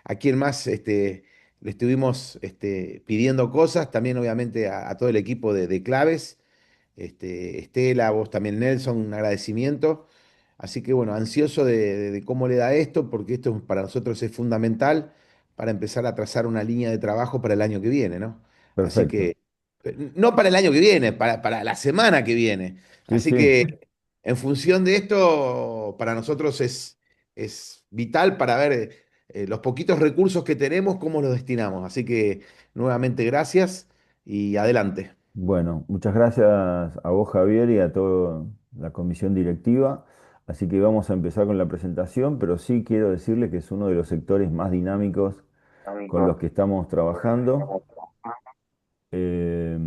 a quién más le estuvimos pidiendo cosas, también obviamente a todo el equipo de Claves, Estela, vos también Nelson, un agradecimiento. Así que bueno, ansioso de cómo le da esto, porque esto para nosotros es fundamental para empezar a trazar una línea de trabajo para el año que viene, ¿no? Así Perfecto. que, no para el año que viene, para la semana que viene. Sí, Así sí. que en función de esto, para nosotros es vital para ver los poquitos recursos que tenemos, cómo los destinamos. Así que nuevamente gracias y adelante. Bueno, muchas gracias a vos, Javier, y a toda la comisión directiva. Así que vamos a empezar con la presentación, pero sí quiero decirle que es uno de los sectores más dinámicos con los que estamos trabajando. Eh,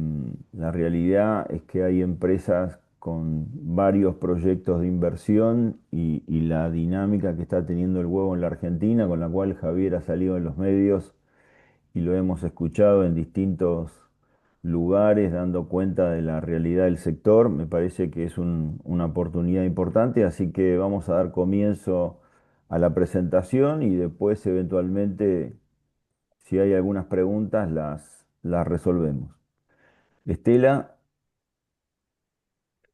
la realidad es que hay empresas con varios proyectos de inversión y la dinámica que está teniendo el huevo en la Argentina, con la cual Javier ha salido en los medios y lo hemos escuchado en distintos lugares dando cuenta de la realidad del sector. Me parece que es una oportunidad importante, así que vamos a dar comienzo a la presentación y después eventualmente, si hay algunas preguntas, las resolvemos. Estela,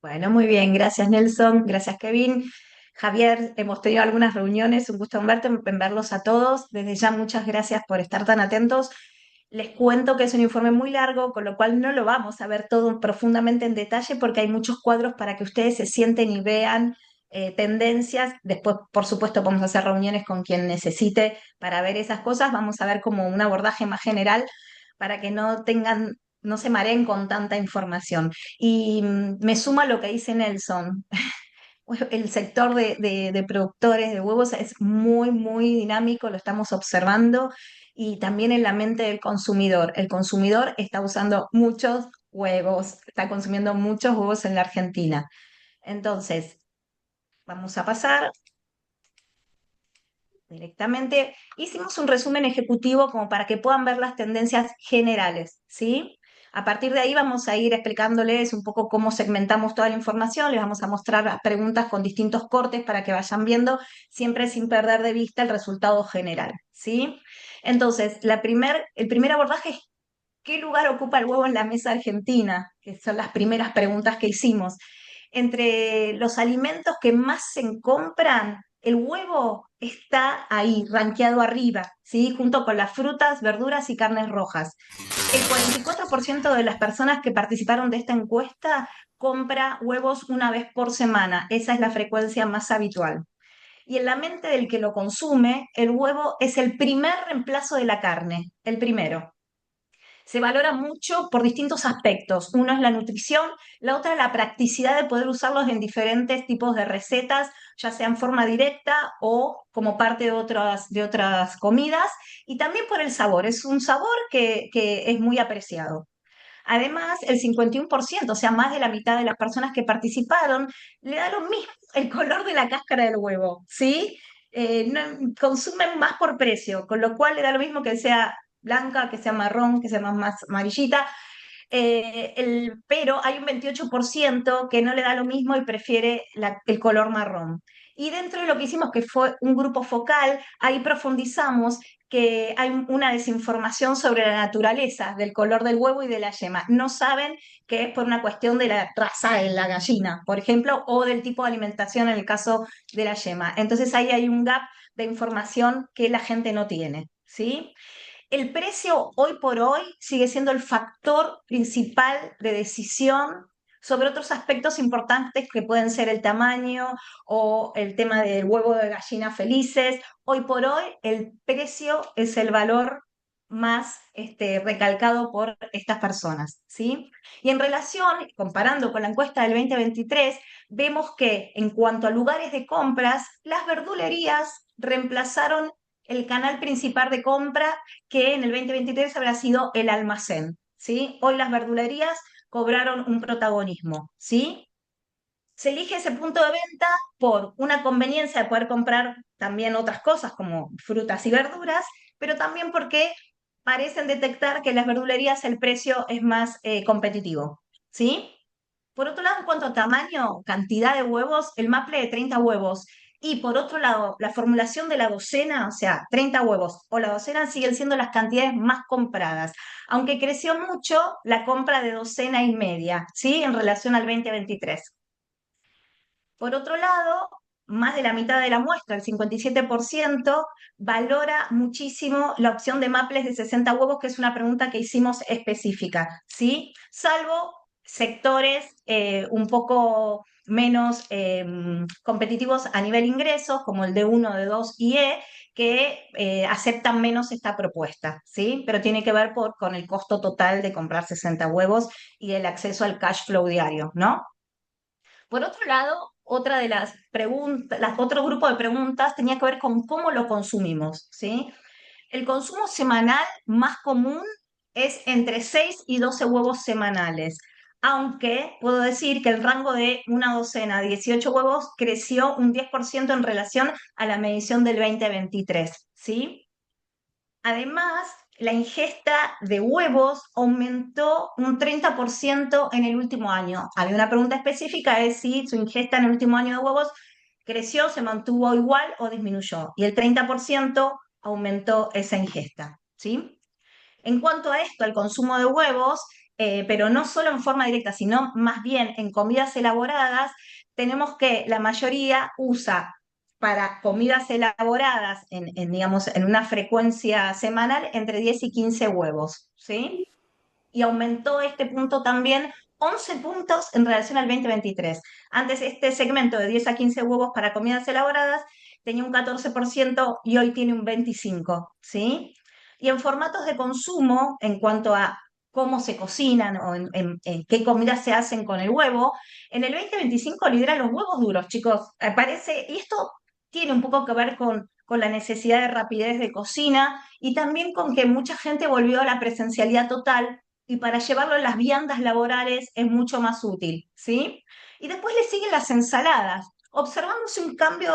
Bueno, muy bien, gracias Nelson, gracias Kevin. Javier, hemos tenido algunas reuniones, un gusto en verlos a todos. Desde ya muchas gracias por estar tan atentos. Les cuento que es un informe muy largo, con lo cual no lo vamos a ver todo profundamente en detalle porque hay muchos cuadros para que ustedes se sienten y vean tendencias. Después, por supuesto, vamos a hacer reuniones con quien necesite para ver esas cosas. Vamos a ver como un abordaje más general para que no se mareen con tanta información. Y me suma lo que dice Nelson. El sector de productores de huevos es muy, muy dinámico, lo estamos observando, y también en la mente del consumidor. El consumidor está usando muchos huevos, está consumiendo muchos huevos en la Argentina. Entonces, vamos a pasar directamente. Hicimos un resumen ejecutivo como para que puedan ver las tendencias generales, ¿sí? A partir de ahí vamos a ir explicándoles un poco cómo segmentamos toda la información, les vamos a mostrar las preguntas con distintos cortes para que vayan viendo, siempre sin perder de vista el resultado general, ¿sí? Entonces, el primer abordaje es ¿qué lugar ocupa el huevo en la mesa argentina? Que son las primeras preguntas que hicimos. Entre los alimentos que más se compran, el huevo está ahí, rankeado arriba, ¿sí? Junto con las frutas, verduras y carnes rojas. El 44% de las personas que participaron de esta encuesta compra huevos una vez por semana. Esa es la frecuencia más habitual. Y en la mente del que lo consume, el huevo es el primer reemplazo de la carne, el primero. Se valora mucho por distintos aspectos. Uno es la nutrición, la otra la practicidad de poder usarlos en diferentes tipos de recetas, ya sea en forma directa o como parte de otras comidas, y también por el sabor. Es un sabor que es muy apreciado. Además, el 51%, o sea, más de la mitad de las personas que participaron, le da lo mismo el color de la cáscara del huevo, ¿sí? Consumen más por precio, con lo cual le da lo mismo que sea blanca, que sea marrón, que sea más amarillita, pero hay un 28% que no le da lo mismo y prefiere el color marrón. Y dentro de lo que hicimos, que fue un grupo focal, ahí profundizamos que hay una desinformación sobre la naturaleza del color del huevo y de la yema. No saben que es por una cuestión de la raza de la gallina, por ejemplo, o del tipo de alimentación en el caso de la yema. Entonces ahí hay un gap de información que la gente no tiene, ¿sí? El precio hoy por hoy sigue siendo el factor principal de decisión sobre otros aspectos importantes que pueden ser el tamaño o el tema del huevo de gallina felices. Hoy por hoy el precio es el valor más recalcado por estas personas, ¿sí? Y en relación, comparando con la encuesta del 2023, vemos que en cuanto a lugares de compras, las verdulerías reemplazaron el canal principal de compra que en el 2023 habrá sido el almacén, ¿sí? Hoy las verdulerías cobraron un protagonismo, ¿sí? Se elige ese punto de venta por una conveniencia de poder comprar también otras cosas como frutas y verduras, pero también porque parecen detectar que en las verdulerías el precio es más competitivo, ¿sí? Por otro lado, en cuanto a tamaño, cantidad de huevos, el maple de 30 huevos Y por otro lado, la formulación de la docena, o sea, 30 huevos o la docena siguen siendo las cantidades más compradas, aunque creció mucho la compra de docena y media, ¿sí? En relación al 2023. Por otro lado, más de la mitad de la muestra, el 57%, valora muchísimo la opción de maples de 60 huevos, que es una pregunta que hicimos específica, ¿sí? Salvo sectores un poco menos competitivos a nivel ingresos, como el D1, D2 y E, que aceptan menos esta propuesta, ¿sí? Pero tiene que ver con el costo total de comprar 60 huevos y el acceso al cash flow diario, ¿no? Por otro lado, otra de las preguntas, otro grupo de preguntas tenía que ver con cómo lo consumimos, ¿sí? El consumo semanal más común es entre 6 y 12 huevos semanales, aunque puedo decir que el rango de una docena, 18 huevos, creció un 10% en relación a la medición del 2023, ¿sí? Además, la ingesta de huevos aumentó un 30% en el último año. Había una pregunta específica, es si su ingesta en el último año de huevos creció, se mantuvo igual o disminuyó. Y el 30% aumentó esa ingesta, ¿sí? En cuanto a esto, al consumo de huevos, pero no solo en forma directa, sino más bien en comidas elaboradas, tenemos que la mayoría usa para comidas elaboradas digamos, en una frecuencia semanal entre 10 y 15 huevos, ¿sí? Y aumentó este punto también 11 puntos en relación al 2023. Antes este segmento de 10 a 15 huevos para comidas elaboradas tenía un 14% y hoy tiene un 25%, ¿sí? Y en formatos de consumo, en cuanto a cómo se cocinan o en qué comidas se hacen con el huevo, en el 2025 lideran los huevos duros, chicos. Parece, y esto tiene un poco que ver con la necesidad de rapidez de cocina y también con que mucha gente volvió a la presencialidad total y para llevarlo en las viandas laborales es mucho más útil, ¿sí? Y después le siguen las ensaladas, observándose un cambio,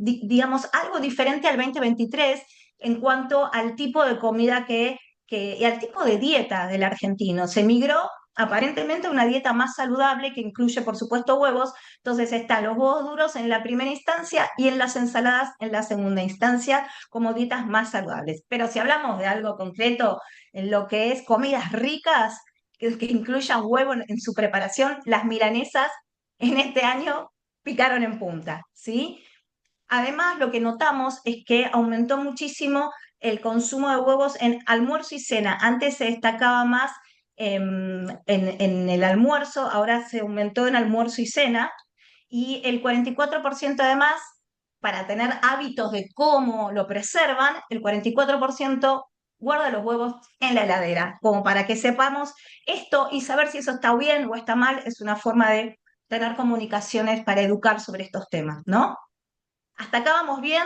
digamos, algo diferente al 2023 en cuanto al tipo de comida y al tipo de dieta del argentino. Se migró aparentemente a una dieta más saludable que incluye, por supuesto, huevos. Entonces están los huevos duros en la primera instancia y en las ensaladas en la segunda instancia como dietas más saludables. Pero si hablamos de algo concreto, en lo que es comidas ricas, que incluyan huevo en su preparación, las milanesas en este año picaron en punta, ¿sí? Además, lo que notamos es que aumentó muchísimo el consumo de huevos en almuerzo y cena. Antes se destacaba más en el almuerzo, ahora se aumentó en almuerzo y cena. Y el 44% además, para tener hábitos de cómo lo preservan, el 44% guarda los huevos en la heladera, como para que sepamos esto y saber si eso está bien o está mal, es una forma de tener comunicaciones para educar sobre estos temas, ¿no? ¿Hasta acá vamos bien?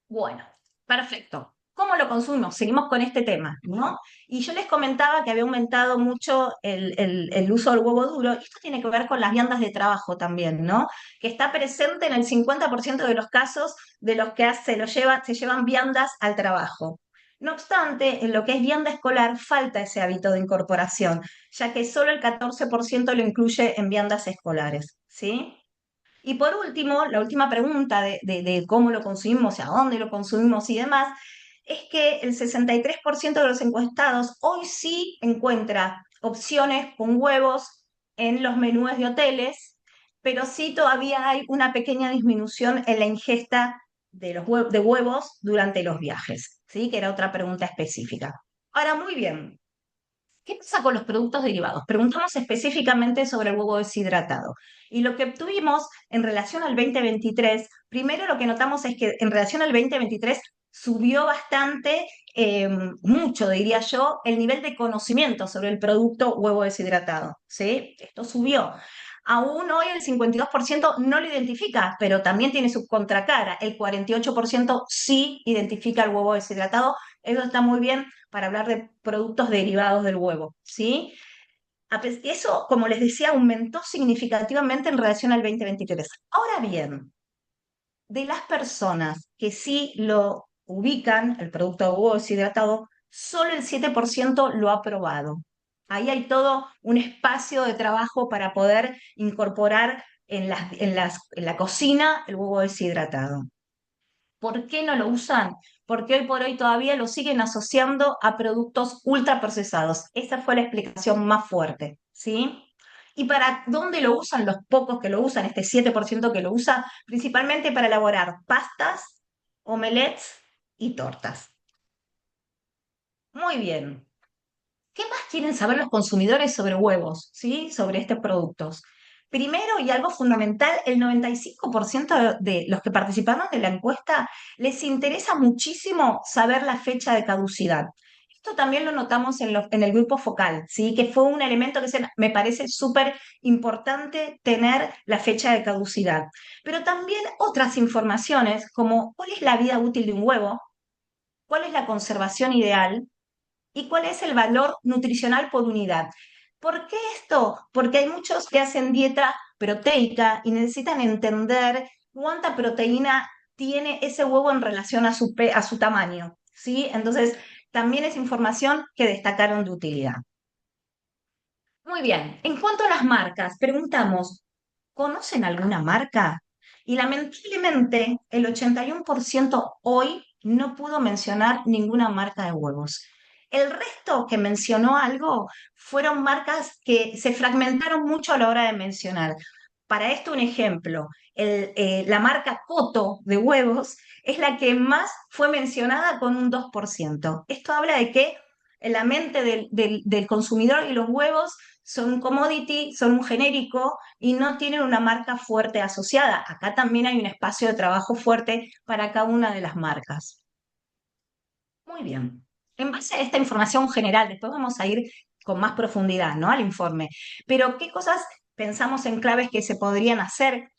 Bueno, perfecto. ¿Cómo lo consumimos? Seguimos con este tema, ¿no? Y yo les comentaba que había aumentado mucho el uso del huevo duro, y esto tiene que ver con las viandas de trabajo también, ¿no? Que está presente en el 50% de los casos de los que se llevan viandas al trabajo. No obstante, en lo que es vianda escolar falta ese hábito de incorporación, ya que solo el 14% lo incluye en viandas escolares, ¿sí? Y por último, la última pregunta de cómo lo consumimos y a dónde lo consumimos y demás, es que el 63% de los encuestados hoy sí encuentra opciones con huevos en los menús de hoteles, pero sí todavía hay una pequeña disminución en la ingesta de huevos durante los viajes, ¿sí? Que era otra pregunta específica. Ahora, muy bien. ¿Qué pasa con los productos derivados? Preguntamos específicamente sobre el huevo deshidratado. Y lo que obtuvimos en relación al 2023, primero lo que notamos es que en relación al 2023 subió bastante, mucho diría yo, el nivel de conocimiento sobre el producto huevo deshidratado. ¿Sí? Esto subió. Aún hoy el 52% no lo identifica, pero también tiene su contracara. El 48% sí identifica el huevo deshidratado. Eso está muy bien para hablar de productos derivados del huevo, ¿sí? Eso, como les decía, aumentó significativamente en relación al 2023. Ahora bien, de las personas que sí lo ubican, el producto de huevo deshidratado, solo el 7% lo ha probado. Ahí hay todo un espacio de trabajo para poder incorporar en la cocina el huevo deshidratado. ¿Por qué no lo usan? Porque hoy por hoy todavía lo siguen asociando a productos ultraprocesados. Esa fue la explicación más fuerte, ¿sí? ¿Y para dónde lo usan? Los pocos que lo usan, este 7% que lo usa, principalmente para elaborar pastas, omelets y tortas. Muy bien. ¿Qué más quieren saber los consumidores sobre huevos, ¿sí? Sobre estos productos? Primero, y algo fundamental, el 95% de los que participaron de la encuesta les interesa muchísimo saber la fecha de caducidad. Esto también lo notamos en el grupo focal, ¿sí? Que fue un elemento que me parece súper importante tener la fecha de caducidad. Pero también otras informaciones como cuál es la vida útil de un huevo, cuál es la conservación ideal, ¿y cuál es el valor nutricional por unidad? ¿Por qué esto? Porque hay muchos que hacen dieta proteica y necesitan entender cuánta proteína tiene ese huevo en relación a su tamaño, ¿sí? Entonces, también es información que destacaron de utilidad. Muy bien, en cuanto a las marcas, preguntamos, ¿conocen alguna marca? Y lamentablemente el 81% hoy no pudo mencionar ninguna marca de huevos. El resto que mencionó algo fueron marcas que se fragmentaron mucho a la hora de mencionar. Para esto un ejemplo, la marca Coto de huevos es la que más fue mencionada con un 2%. Esto habla de que en la mente del consumidor y los huevos son un commodity, son un genérico y no tienen una marca fuerte asociada. Acá también hay un espacio de trabajo fuerte para cada una de las marcas. Muy bien. En base a esta información general, después vamos a ir con más profundidad, ¿no? Al informe. Pero, ¿qué cosas pensamos en claves que se podrían hacer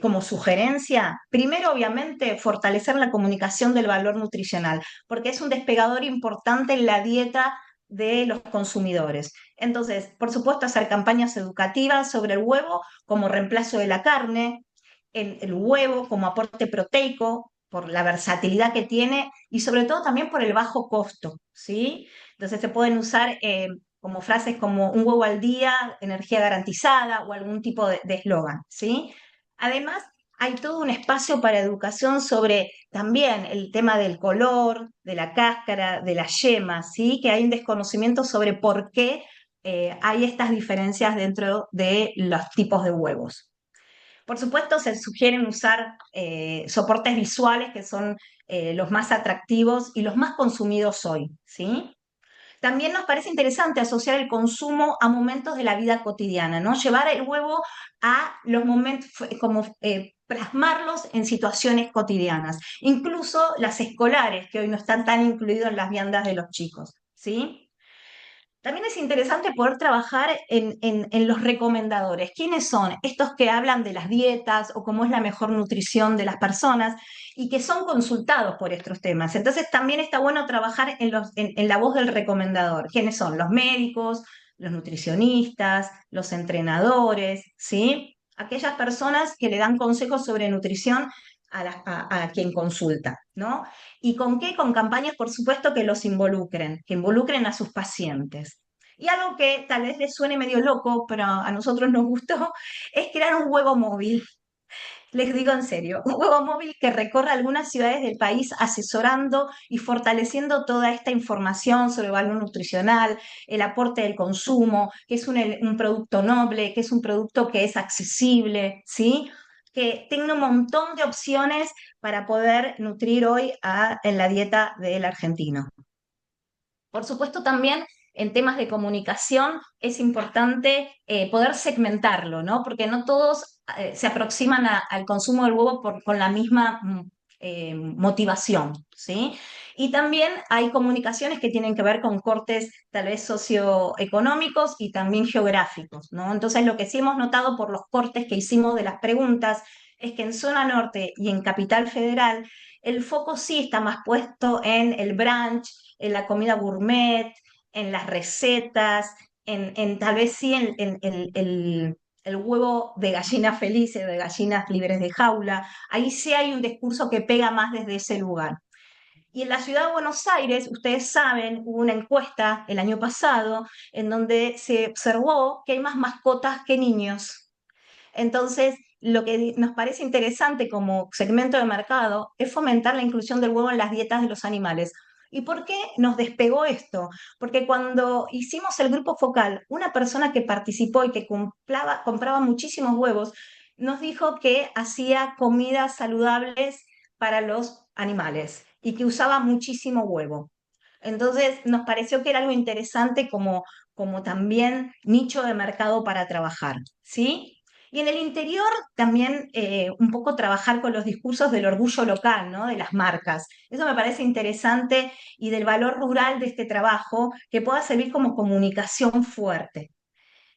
como sugerencia? Primero, obviamente, fortalecer la comunicación del valor nutricional, porque es un despegador importante en la dieta de los consumidores. Entonces, por supuesto, hacer campañas educativas sobre el huevo como reemplazo de la carne, el huevo como aporte proteico, por la versatilidad que tiene y sobre todo también por el bajo costo, ¿sí? Entonces se pueden usar como frases como un huevo al día, energía garantizada o algún tipo de eslogan, ¿sí? Además, hay todo un espacio para educación sobre también el tema del color, de la cáscara, de la yema, ¿sí? Que hay un desconocimiento sobre por qué hay estas diferencias dentro de los tipos de huevos. Por supuesto, se sugieren usar soportes visuales que son los más atractivos y los más consumidos hoy, ¿sí? También nos parece interesante asociar el consumo a momentos de la vida cotidiana, ¿no? Llevar el huevo a los momentos, como plasmarlos en situaciones cotidianas, incluso las escolares, que hoy no están tan incluidos en las viandas de los chicos, ¿sí? También es interesante poder trabajar en los recomendadores. ¿Quiénes son? Estos que hablan de las dietas o cómo es la mejor nutrición de las personas y que son consultados por estos temas. Entonces también está bueno trabajar en la voz del recomendador. ¿Quiénes son? Los médicos, los nutricionistas, los entrenadores, ¿sí? Aquellas personas que le dan consejos sobre nutrición a quien consulta, ¿no? ¿Y con qué? Con campañas, por supuesto, que involucren a sus pacientes. Y algo que tal vez les suene medio loco, pero a nosotros nos gustó, es crear un huevo móvil. Les digo en serio, un huevo móvil que recorra algunas ciudades del país asesorando y fortaleciendo toda esta información sobre el valor nutricional, el aporte del consumo, que es un producto noble, que es un producto que es accesible, ¿sí? Que tenga un montón de opciones para poder nutrir hoy en la dieta del argentino. Por supuesto, también en temas de comunicación es importante poder segmentarlo, ¿no? Porque no todos se aproximan al consumo del huevo con la misma motivación, ¿sí? Y también hay comunicaciones que tienen que ver con cortes tal vez socioeconómicos y también geográficos, ¿no? Entonces, lo que sí hemos notado por los cortes que hicimos de las preguntas es que en zona norte y en Capital Federal el foco sí está más puesto en el brunch, en la comida gourmet, en las recetas, en tal vez sí el huevo de gallina felices, de gallinas libres de jaula. Ahí sí hay un discurso que pega más desde ese lugar. Y en la ciudad de Buenos Aires, ustedes saben, hubo una encuesta el año pasado en donde se observó que hay más mascotas que niños. Entonces, lo que nos parece interesante como segmento de mercado es fomentar la inclusión del huevo en las dietas de los animales. ¿Y por qué nos despegó esto? Porque cuando hicimos el grupo focal, una persona que participó y que compraba muchísimos huevos, nos dijo que hacía comidas saludables para los animales y que usaba muchísimo huevo. Entonces nos pareció que era algo interesante como también nicho de mercado para trabajar, ¿sí? Y en el interior también un poco trabajar con los discursos del orgullo local, ¿no? De las marcas. Eso me parece interesante y del valor rural de este trabajo que pueda servir como comunicación fuerte.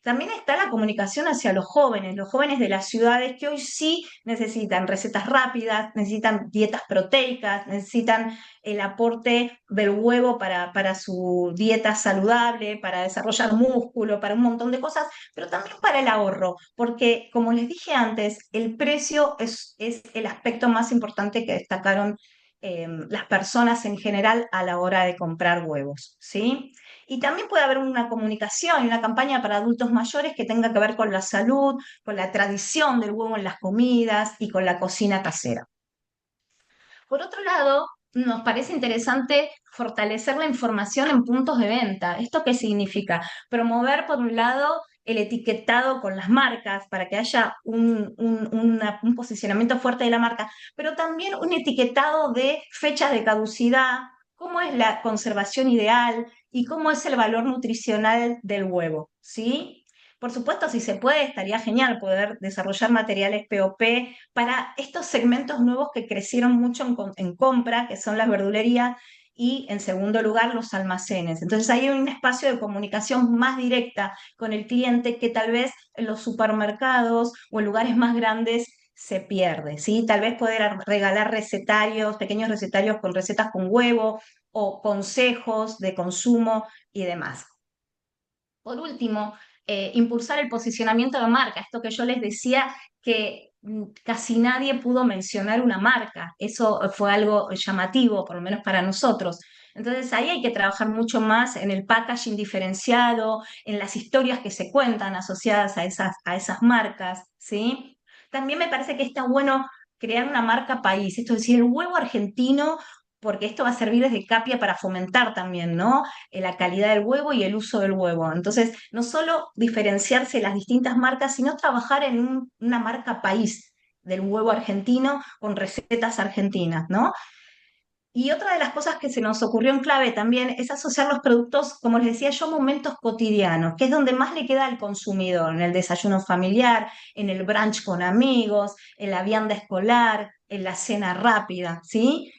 También está la comunicación hacia los jóvenes de las ciudades que hoy sí necesitan recetas rápidas, necesitan dietas proteicas, necesitan el aporte del huevo para su dieta saludable, para desarrollar músculo, para un montón de cosas, pero también para el ahorro, porque como les dije antes, el precio es el aspecto más importante que destacaron las personas en general a la hora de comprar huevos, ¿sí? Y también puede haber una comunicación y una campaña para adultos mayores que tenga que ver con la salud, con la tradición del huevo en las comidas y con la cocina casera. Por otro lado, nos parece interesante fortalecer la información en puntos de venta. ¿Esto qué significa? Promover, por un lado, el etiquetado con las marcas para que haya un posicionamiento fuerte de la marca, pero también un etiquetado de fechas de caducidad, cómo es la conservación ideal y cómo es el valor nutricional del huevo, ¿sí? Por supuesto, si se puede, estaría genial poder desarrollar materiales POP para estos segmentos nuevos que crecieron mucho en compra, que son las verdulerías, y en segundo lugar los almacenes. Entonces ahí hay un espacio de comunicación más directa con el cliente que tal vez en los supermercados o en lugares más grandes se pierde, ¿sí? Tal vez poder regalar recetarios, pequeños recetarios con recetas con huevo o consejos de consumo y demás. Por último, impulsar el posicionamiento de marca, esto que yo les decía que casi nadie pudo mencionar una marca, eso fue algo llamativo, por lo menos para nosotros. Entonces ahí hay que trabajar mucho más en el packaging diferenciado, en las historias que se cuentan asociadas a esas marcas, ¿sí? También me parece que está bueno crear una marca país, esto es decir, el huevo argentino, porque esto va a servir desde Capia para fomentar también, ¿no? La calidad del huevo y el uso del huevo. Entonces, no solo diferenciarse las distintas marcas, sino trabajar en una marca país del huevo argentino con recetas argentinas, ¿no? Y otra de las cosas que se nos ocurrió en clave también es asociar los productos, como les decía yo, a momentos cotidianos, que es donde más le queda al consumidor, en el desayuno familiar, en el brunch con amigos, en la vianda escolar, en la cena rápida, ¿sí?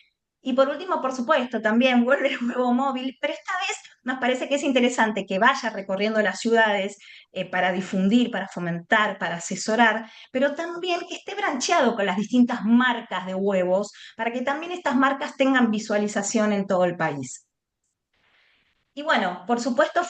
Y por último, por supuesto, también vuelve el huevo móvil, pero esta vez nos parece que es interesante que vaya recorriendo las ciudades para difundir, para fomentar, para asesorar, pero también que esté brancheado con las distintas marcas de huevos para que también estas marcas tengan visualización en todo el país. Y bueno, por supuesto,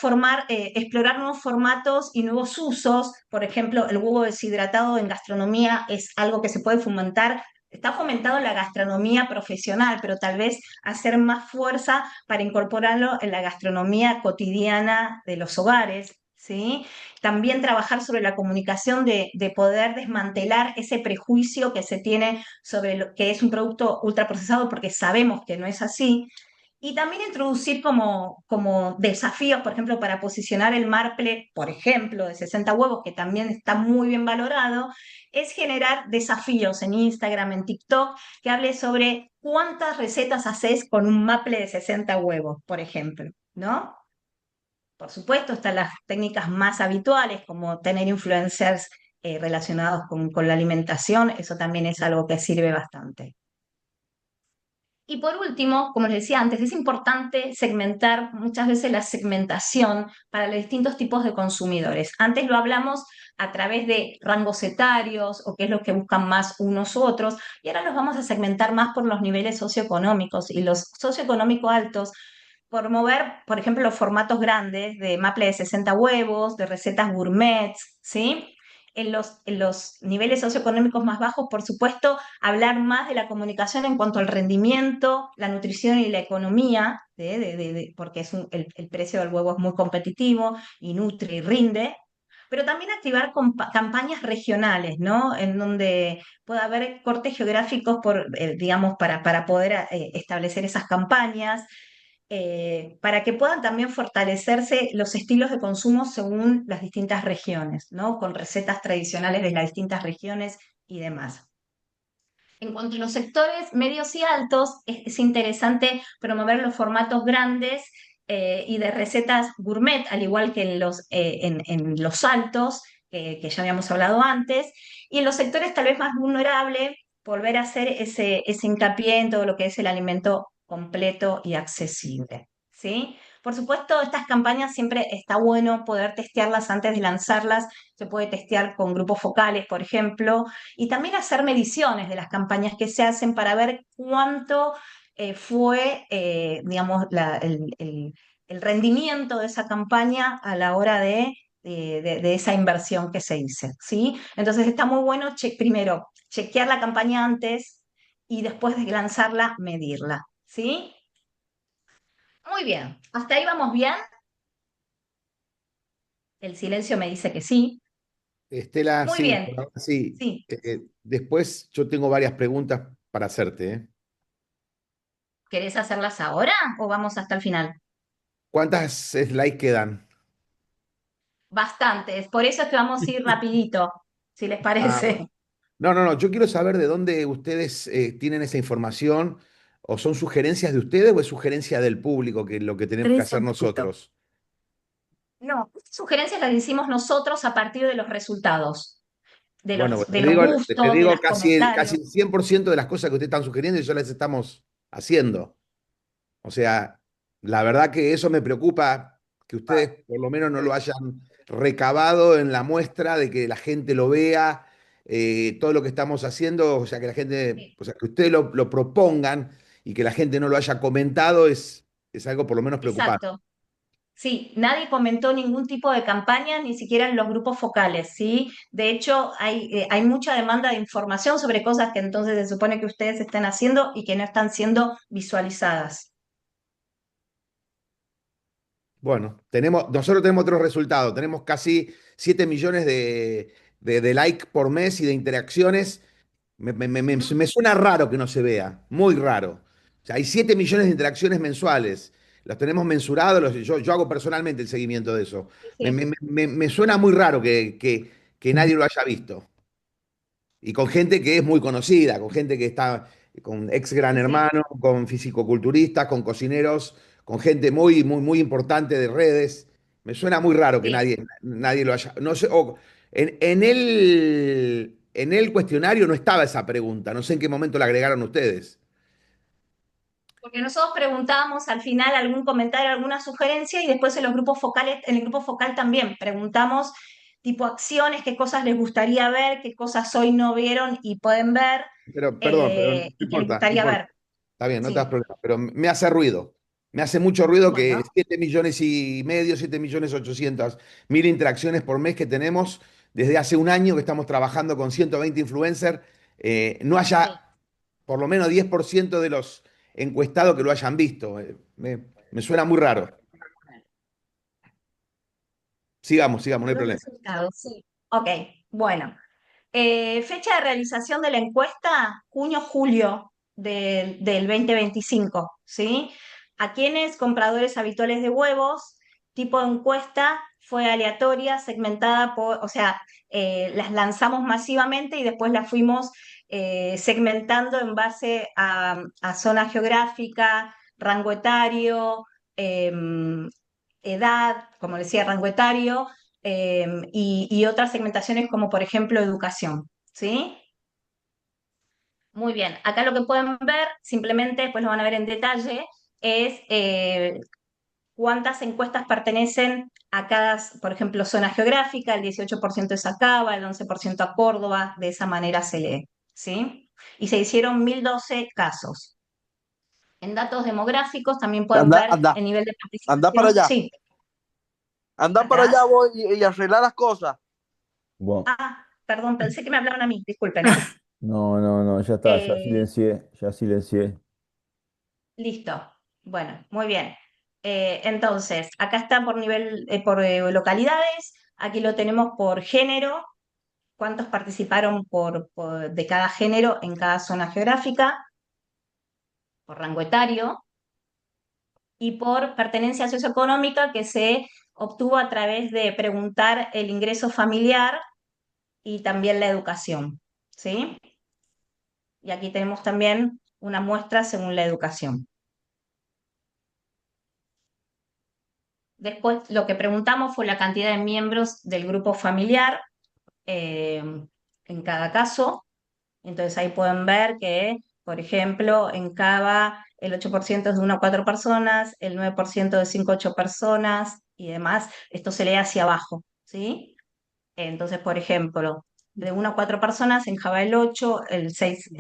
explorar nuevos formatos y nuevos usos. Por ejemplo, el huevo deshidratado en gastronomía es algo que se puede fomentar. Está fomentado en la gastronomía profesional, pero tal vez hacer más fuerza para incorporarlo en la gastronomía cotidiana de los hogares, ¿sí? También trabajar sobre la comunicación de poder desmantelar ese prejuicio que se tiene sobre lo que es un producto ultraprocesado, porque sabemos que no es así. Y también introducir como desafíos, por ejemplo, para posicionar el marple, por ejemplo, de 60 huevos, que también está muy bien valorado, es generar desafíos en Instagram, en TikTok, que hable sobre cuántas recetas haces con un maple de 60 huevos, por ejemplo, ¿no? Por supuesto, están las técnicas más habituales, como tener influencers relacionados con la alimentación, eso también es algo que sirve bastante. Y por último, como les decía antes, es importante segmentar muchas veces la segmentación para los distintos tipos de consumidores. Antes lo hablamos a través de rangos etarios o qué es lo que buscan más unos u otros, y ahora los vamos a segmentar más por los niveles socioeconómicos y los socioeconómicos altos. Promover, por ejemplo, los formatos grandes de maple de 60 huevos, de recetas gourmets, ¿sí? En los niveles socioeconómicos más bajos, por supuesto, hablar más de la comunicación en cuanto al rendimiento, la nutrición y la economía, porque el precio del huevo es muy competitivo y nutre y rinde. pero también activar campañas regionales, ¿no? En donde pueda haber cortes geográficos digamos, para poder establecer esas campañas, para que puedan también fortalecerse los estilos de consumo según las distintas regiones, ¿no? Con recetas tradicionales de las distintas regiones y demás. En cuanto a los sectores medios y altos, es interesante promover los formatos grandes y de recetas gourmet, al igual que en los altos, que ya habíamos hablado antes, y en los sectores tal vez más vulnerables, volver a hacer ese hincapié en todo lo que es el alimento completo y accesible, ¿sí? Por supuesto, estas campañas siempre está bueno poder testearlas antes de lanzarlas. Se puede testear con grupos focales, por ejemplo, y también hacer mediciones de las campañas que se hacen para ver cuánto fue, digamos, el rendimiento de esa campaña a la hora de esa inversión que se hizo, ¿sí? Entonces está muy bueno primero chequear la campaña antes y después de lanzarla, medirla, ¿sí? Muy bien, hasta ahí vamos bien. El silencio me dice que sí. Estela, Muy sí, bien, por ahora sí. sí. Después yo tengo varias preguntas para hacerte, ¿eh? ¿Querés hacerlas ahora o vamos hasta el final? ¿Cuántas slides quedan? Bastantes, por eso es que vamos a ir rapidito, si les Ah, bueno. parece. No, no, no, yo quiero saber de dónde ustedes tienen esa información, o son sugerencias de ustedes o es sugerencia del público, que es lo que tenemos que Tres hacer en punto. nosotros. No, estas sugerencias las hicimos nosotros a partir de los resultados, Bueno, pues de los te gustos, de digo los casi comentarios. el 100% de las cosas que ustedes están sugiriendo y ya las estamos haciendo. O sea, la verdad que eso me preocupa, que ustedes por lo menos no lo hayan recabado en la muestra, de que la gente lo vea, todo lo que estamos haciendo, o sea, que la gente, Sí, o sea, que ustedes lo propongan y que la gente no lo haya comentado es algo por lo menos preocupante. exacto. Sí, nadie comentó ningún tipo de campaña, ni siquiera en los grupos focales, ¿sí? De hecho, hay mucha demanda de información sobre cosas que entonces se supone que ustedes están haciendo y que no están siendo visualizadas. Bueno, nosotros tenemos otros resultados. Tenemos casi 7 millones de like por mes y de interacciones. Me suena raro que no se vea, muy raro. O sea, hay 7 millones de interacciones mensuales. Los tenemos mensurados, yo hago personalmente el seguimiento de eso. Sí, Me, sí, me- me suena muy raro que nadie lo haya visto. Y con gente que es muy conocida, con gente que está, con ex Gran sí, sí, Hermano, con fisicoculturistas, con cocineros, con gente muy, muy, muy importante de redes. Me suena muy raro que sí. nadie lo haya. No sé, en el cuestionario no estaba esa pregunta. No sé en qué momento la agregaron ustedes. Porque nosotros preguntábamos al final algún comentario, alguna sugerencia y después en los grupos focales, en el grupo focal también preguntamos tipo acciones, qué cosas les gustaría ver, qué cosas hoy no vieron y pueden ver Pero, perdón, pero no y que les importa, no gustaría importa. ver. Está bien, no te das Sí, problema. Pero me hace ruido. Me hace mucho ruido que bueno, 7 millones y medio, 7 millones 800 mil interacciones por mes que tenemos desde hace un año que estamos trabajando con 120 influencers, no sí. haya por lo menos 10% de los encuestados que lo hayan visto. Me suena muy raro. Sigamos, sigamos, no hay Los problema. resultados, sí. Ok, bueno. Fecha de realización de la encuesta, junio-julio del 2025, ¿sí? ¿A quiénes compradores habituales de huevos? Tipo de encuesta fue aleatoria, segmentada o sea, las lanzamos masivamente y después las fuimos segmentando en base a zona geográfica, rango etario, edad, como decía, rango etario y otras segmentaciones como por ejemplo educación, ¿sí? Muy bien, acá lo que pueden ver, simplemente después lo van a ver en detalle, es cuántas encuestas pertenecen a cada, por ejemplo, zona geográfica, el 18% es a Cava, el 11% a Córdoba, de esa manera se lee, ¿sí? Y se hicieron 1012 casos. En datos demográficos también pueden Anda, ver anda, el nivel de anda para participación, allá. sí, Anda para allá acá. voy y arreglar las cosas. Bueno, Ah, perdón, pensé que me hablaban a mí, disculpen, ¿eh? no, no, no, ya está, ya Eh, silencié, ya silencié. Listo. Bueno, muy bien. Entonces, acá está por nivel, por localidades. Aquí lo tenemos por género, cuántos participaron de cada género en cada zona geográfica, por rango etario, y por pertenencia socioeconómica que se obtuvo a través de preguntar el ingreso familiar y también la educación, ¿sí? Y aquí tenemos también una muestra según la educación. Después, lo que preguntamos fue la cantidad de miembros del grupo familiar eh, en cada caso. Entonces ahí pueden ver que, por ejemplo, en Cava el 8% es de 1 a 4 personas, el 9% de 5 a 8 personas y demás. Esto se lee hacia abajo, ¿sí? Entonces, por ejemplo, de 1 a 4 personas en Java el 8, el 6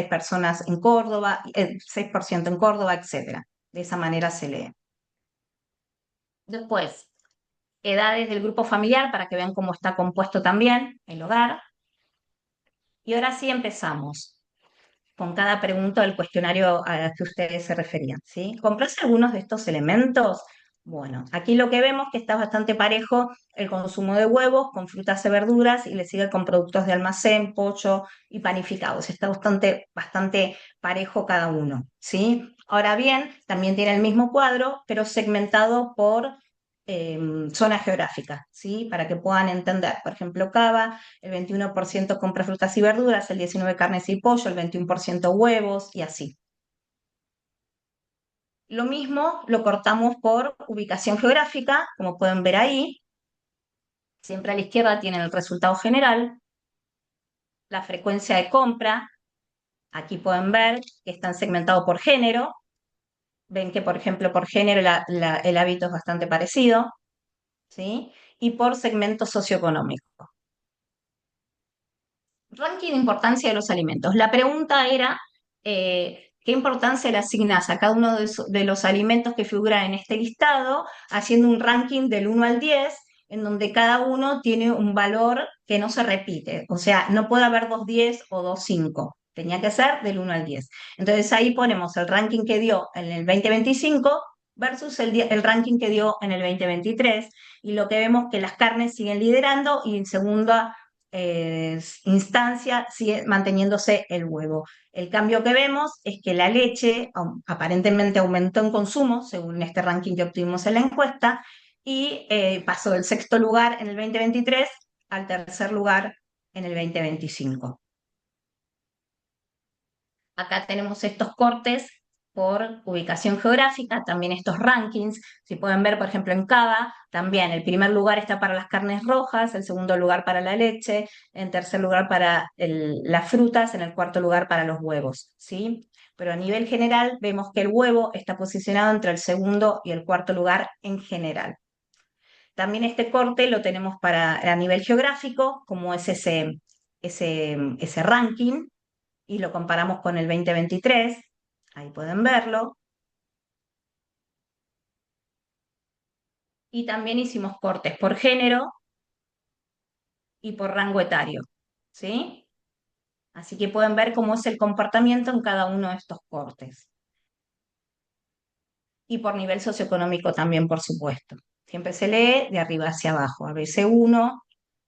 personas en Córdoba, el 6% en Córdoba, etcétera. De esa manera se lee. Después, edades del grupo familiar para que vean cómo está compuesto también el hogar. Y ahora sí empezamos con cada pregunta del cuestionario a que ustedes se referían, ¿sí? ¿Compraste algunos de estos elementos? Bueno, aquí lo que vemos que está bastante parejo el consumo de huevos con frutas y verduras y le sigue con productos de almacén, pollo y panificados. Está bastante parejo cada uno, ¿sí? Ahora bien, también tiene el mismo cuadro, pero segmentado por zona geográfica, ¿sí? Para que puedan entender. Por ejemplo, Cava, el 21% compra frutas y verduras, el 19% carnes y pollo, el 21% huevos y así. Lo mismo lo cortamos por ubicación geográfica, como pueden ver ahí. Siempre a la izquierda tienen el resultado general, la frecuencia de compra. Aquí pueden ver que están segmentados por género. Ven que, por ejemplo, por género el hábito es bastante parecido, ¿sí? Y por segmento socioeconómico. Ranking de importancia de los alimentos. La pregunta era, ¿qué importancia le asignas a cada uno de los alimentos que figuran en este listado, haciendo un ranking del 1 al 10, en donde cada uno tiene un valor que no se repite? O sea, no puede haber dos 10 o dos 5. Tenía que ser del 1 al 10. Entonces ahí ponemos el ranking que dio en el 2025 versus el ranking que dio en el 2023. Y lo que vemos que las carnes siguen liderando y en segunda instancia sigue manteniéndose el huevo. El cambio que vemos es que la leche aparentemente aumentó en consumo, según este ranking que obtuvimos en la encuesta, y pasó del sexto lugar en el 2023 al tercer lugar en el 2025. Acá tenemos estos cortes por ubicación geográfica, también estos rankings. Si pueden ver, por ejemplo, en Cava, también el primer lugar está para las carnes rojas, el segundo lugar para la leche, en tercer lugar para las frutas, en el cuarto lugar para los huevos, ¿sí? Pero a nivel general vemos que el huevo está posicionado entre el segundo y el cuarto lugar en general. También este corte lo tenemos a nivel geográfico, como es ese ranking, y lo comparamos con el 2023, ahí pueden verlo. Y también hicimos cortes por género y por rango etario, ¿sí? Así que pueden ver cómo es el comportamiento en cada uno de estos cortes. Y por nivel socioeconómico también, por supuesto. Siempre se lee de arriba hacia abajo, a veces C1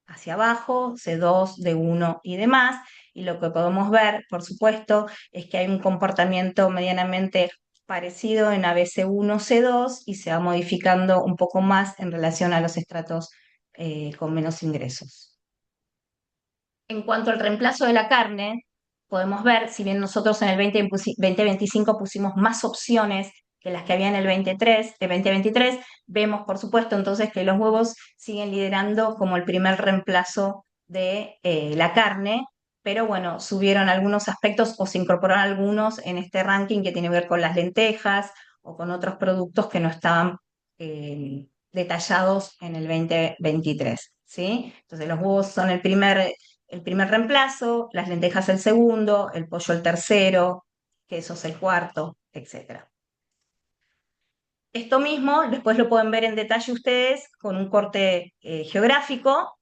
hacia abajo, C2 de 1 y demás. Y lo que podemos ver, por supuesto, es que hay un comportamiento medianamente parecido en ABC1, C2 y se va modificando un poco más en relación a los estratos con menos ingresos. En cuanto al reemplazo de la carne, podemos ver, si bien nosotros en el 2025 pusimos más opciones que las que había en el 2023, vemos, por supuesto, entonces que los huevos siguen liderando como el primer reemplazo de la carne, pero bueno, subieron algunos aspectos o se incorporaron algunos en este ranking que tiene que ver con las lentejas o con otros productos que no estaban detallados en el 2023, ¿sí? Entonces los huevos son el primer reemplazo, las lentejas el segundo, el pollo el tercero, quesos el cuarto, etc. Esto mismo después lo pueden ver en detalle ustedes con un corte geográfico,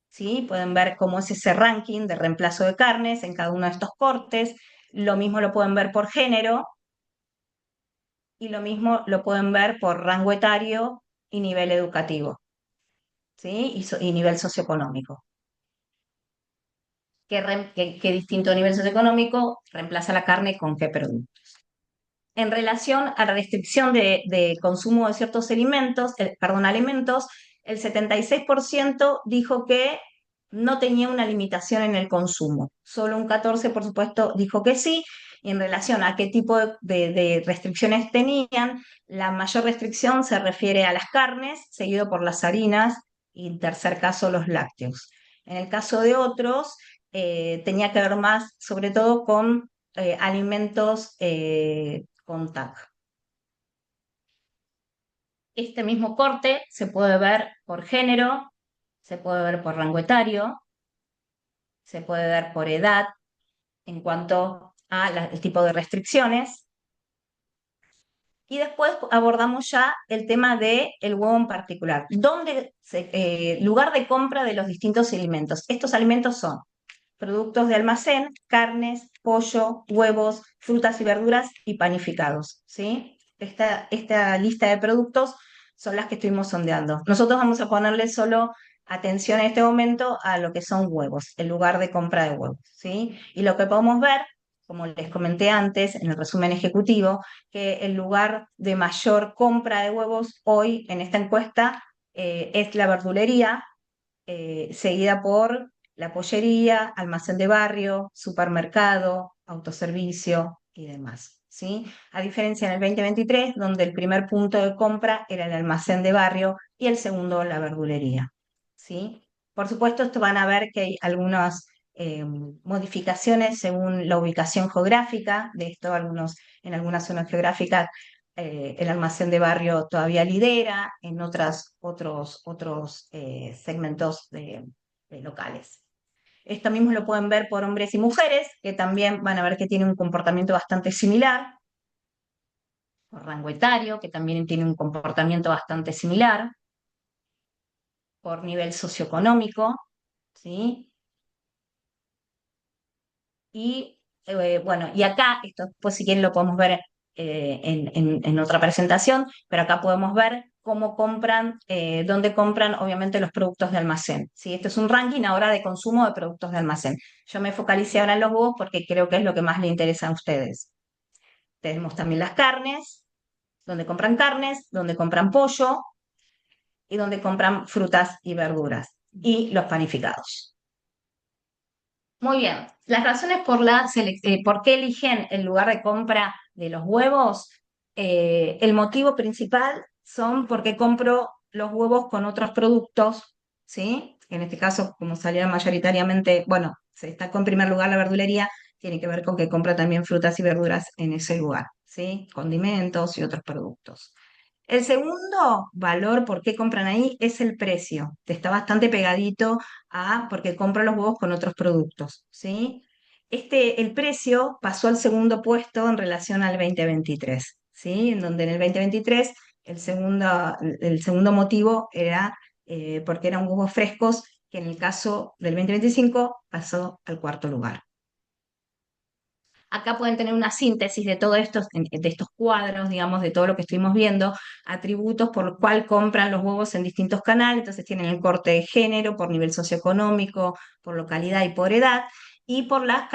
¿sí? Pueden ver cómo es ese ranking de reemplazo de carnes en cada uno de estos cortes. Lo mismo lo pueden ver por género y lo mismo lo pueden ver por rango etario y nivel educativo, ¿sí? Y nivel socioeconómico. ¿Qué distinto nivel socioeconómico reemplaza la carne con qué producto? En relación a la restricción de consumo de ciertos alimentos, alimentos, el 76% dijo que no tenía una limitación en el consumo. Solo un 14%, por supuesto, dijo que sí. Y en relación a qué tipo de restricciones tenían, la mayor restricción se refiere a las carnes, seguido por las harinas y en tercer caso los lácteos. En el caso de otros, tenía que ver más sobre todo con alimentos con TAC. Este mismo corte se puede ver por género, se puede ver por rango etario, se puede ver por edad en cuanto al tipo de restricciones. Y después abordamos ya el tema del huevo en particular. Lugar de compra de los distintos alimentos. Estos alimentos son productos de almacén, carnes, pollo, huevos, frutas y verduras y panificados, ¿sí? Esta lista de productos son las que estuvimos sondeando. Nosotros vamos a ponerle solo atención en este momento a lo que son huevos, el lugar de compra de huevos, ¿sí? Y lo que podemos ver, como les comenté antes en el resumen ejecutivo, que el lugar de mayor compra de huevos hoy en esta encuesta es la verdulería, seguida por la pollería, almacén de barrio, supermercado, autoservicio y demás, ¿sí? A diferencia en el 2023, donde el primer punto de compra era el almacén de barrio y el segundo la verdulería, ¿sí? Por supuesto, esto van a ver que hay algunas modificaciones según la ubicación geográfica de esto, en algunas zonas geográficas el almacén de barrio todavía lidera, en otros segmentos de locales. Esto mismo lo pueden ver por hombres y mujeres, que también van a ver que tienen un comportamiento bastante similar, por rango etario, que también tiene un comportamiento bastante similar, por nivel socioeconómico, ¿sí? Y bueno, y acá, esto pues si quieren lo podemos ver en otra presentación, pero acá podemos ver cómo compran, dónde compran obviamente los productos de almacén. ¿Sí? Esto es un ranking ahora de consumo de productos de almacén. Yo me focalicé ahora en los huevos porque creo que es lo que más le interesa a ustedes. Tenemos también las carnes, donde compran pollo y donde compran frutas y verduras y los panificados. Muy bien, las razones por qué eligen el lugar de compra de los huevos, el motivo principal son porque compro los huevos con otros productos, ¿sí? En este caso, como salía mayoritariamente, bueno, se destacó en primer lugar la verdulería, tiene que ver con que compra también frutas y verduras en ese lugar, ¿sí? Condimentos y otros productos. El segundo valor por qué compran ahí es el precio. Está bastante pegadito a porque compro los huevos con otros productos, ¿sí? El precio pasó al segundo puesto en relación al 2023, ¿sí? En donde en el 2023 el segundo motivo era porque eran huevos frescos, que en el caso del 2025 pasó al cuarto lugar. Acá pueden tener una síntesis de todo esto, de estos cuadros, digamos, de todo lo que estuvimos viendo, atributos por los cual compran los huevos en distintos canales, entonces tienen el corte de género, por nivel socioeconómico, por localidad y por edad, y por las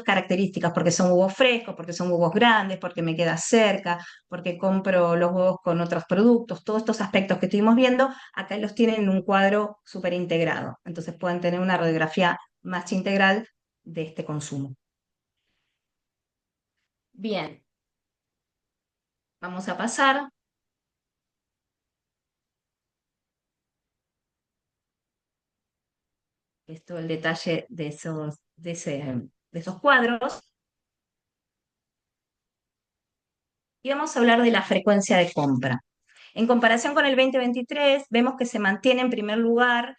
características, porque son huevos frescos, porque son huevos grandes, porque me queda cerca, porque compro los huevos con otros productos, todos estos aspectos que estuvimos viendo, acá los tienen en un cuadro súper integrado, entonces pueden tener una radiografía más integral de este consumo. Bien, vamos a pasar. Esto el detalle de esos cuadros. Y vamos a hablar de la frecuencia de compra. En comparación con el 2023, vemos que se mantiene en primer lugar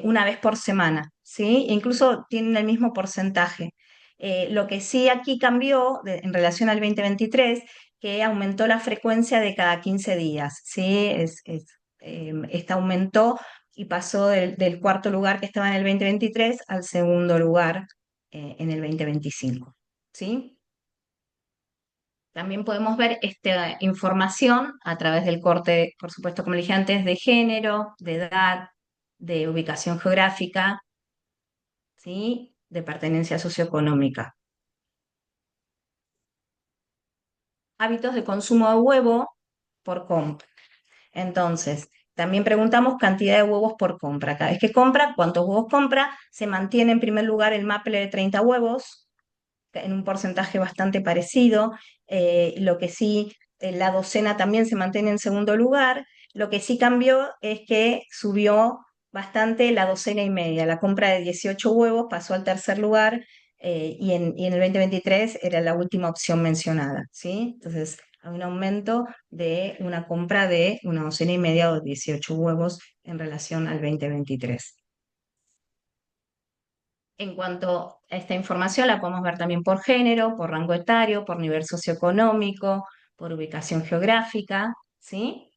una vez por semana, ¿sí? Incluso tienen el mismo porcentaje. Lo que sí aquí cambió en relación al 2023, que aumentó la frecuencia de cada 15 días, ¿sí? Esta aumentó y pasó del cuarto lugar que estaba en el 2023 al segundo lugar en el 2025, ¿sí? También podemos ver esta información a través del corte, por supuesto, como le dije antes, de género, de edad, de ubicación geográfica, ¿sí? De pertenencia socioeconómica. Hábitos de consumo de huevo por compra. Entonces, también preguntamos cantidad de huevos por compra. Cada vez que compra, cuántos huevos compra, se mantiene en primer lugar el maple de 30 huevos, en un porcentaje bastante parecido. Lo que sí, la docena también se mantiene en segundo lugar. Lo que sí cambió es que subió bastante la docena y media. La compra de 18 huevos pasó al tercer lugar, y en el 2023 era la última opción mencionada, ¿sí? Entonces, hay un aumento de una compra de una docena y media o 18 huevos en relación al 2023. En cuanto a esta información, la podemos ver también por género, por rango etario, por nivel socioeconómico, por ubicación geográfica, ¿sí?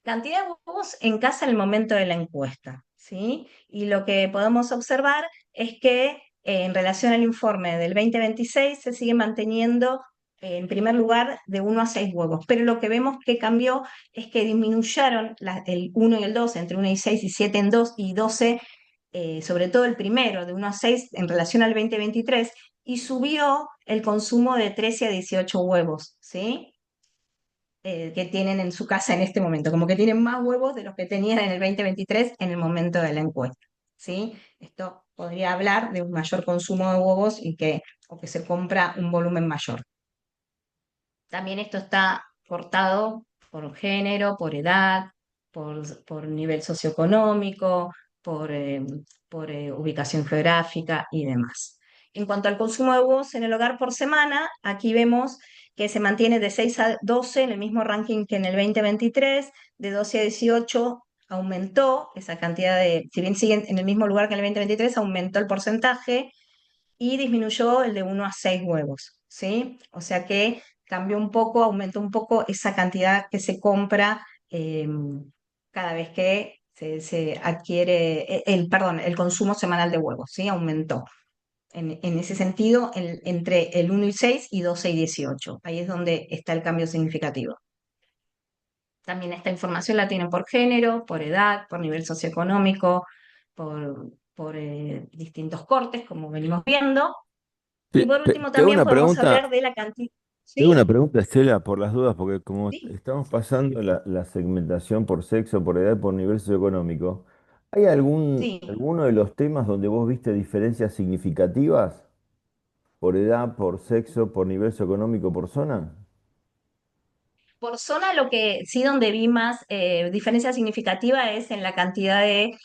Cantidad de huevos en casa en el momento de la encuesta, ¿sí? Y lo que podemos observar es que en relación al informe del 2026 se sigue manteniendo en primer lugar de 1 a 6 huevos, pero lo que vemos que cambió es que disminuyeron el 1 y el 2, entre 1 y 6 y 7 en 2 y 12, sobre todo el primero, de 1 a 6 en relación al 2023, y subió el consumo de 13 a 18 huevos, ¿sí? Que tienen en su casa en este momento, como que tienen más huevos de los que tenían en el 2023 en el momento de la encuesta, ¿sí? Esto podría hablar de un mayor consumo de huevos o que se compra un volumen mayor. También esto está cortado por género, por edad, por nivel socioeconómico, por ubicación geográfica y demás. En cuanto al consumo de huevos en el hogar por semana, aquí vemos que se mantiene de 6 a 12 en el mismo ranking que en el 2023, de 12 a 18 aumentó esa cantidad si bien siguen en el mismo lugar que en el 2023, aumentó el porcentaje y disminuyó el de 1 a 6 huevos, ¿sí? O sea que cambió un poco, aumentó un poco esa cantidad que se compra cada vez que se adquiere, perdón, el consumo semanal de huevos, ¿sí? Aumentó. En ese sentido, entre el 1 y 6 y 12 y 18. Ahí es donde está el cambio significativo. También esta información la tienen por género, por edad, por nivel socioeconómico, por distintos cortes, como venimos viendo. Y por último Te hago también una podemos hablar pregunta, de la cantidad. te hago una Sí, pregunta, Estela, por las dudas, porque como sí, estamos pasando la segmentación por sexo, por edad, por nivel socioeconómico, ¿hay sí. alguno de los temas donde vos viste diferencias significativas por edad, por sexo, por nivel socioeconómico, por zona? Por zona, lo que sí donde vi más diferencia significativa es en la cantidad de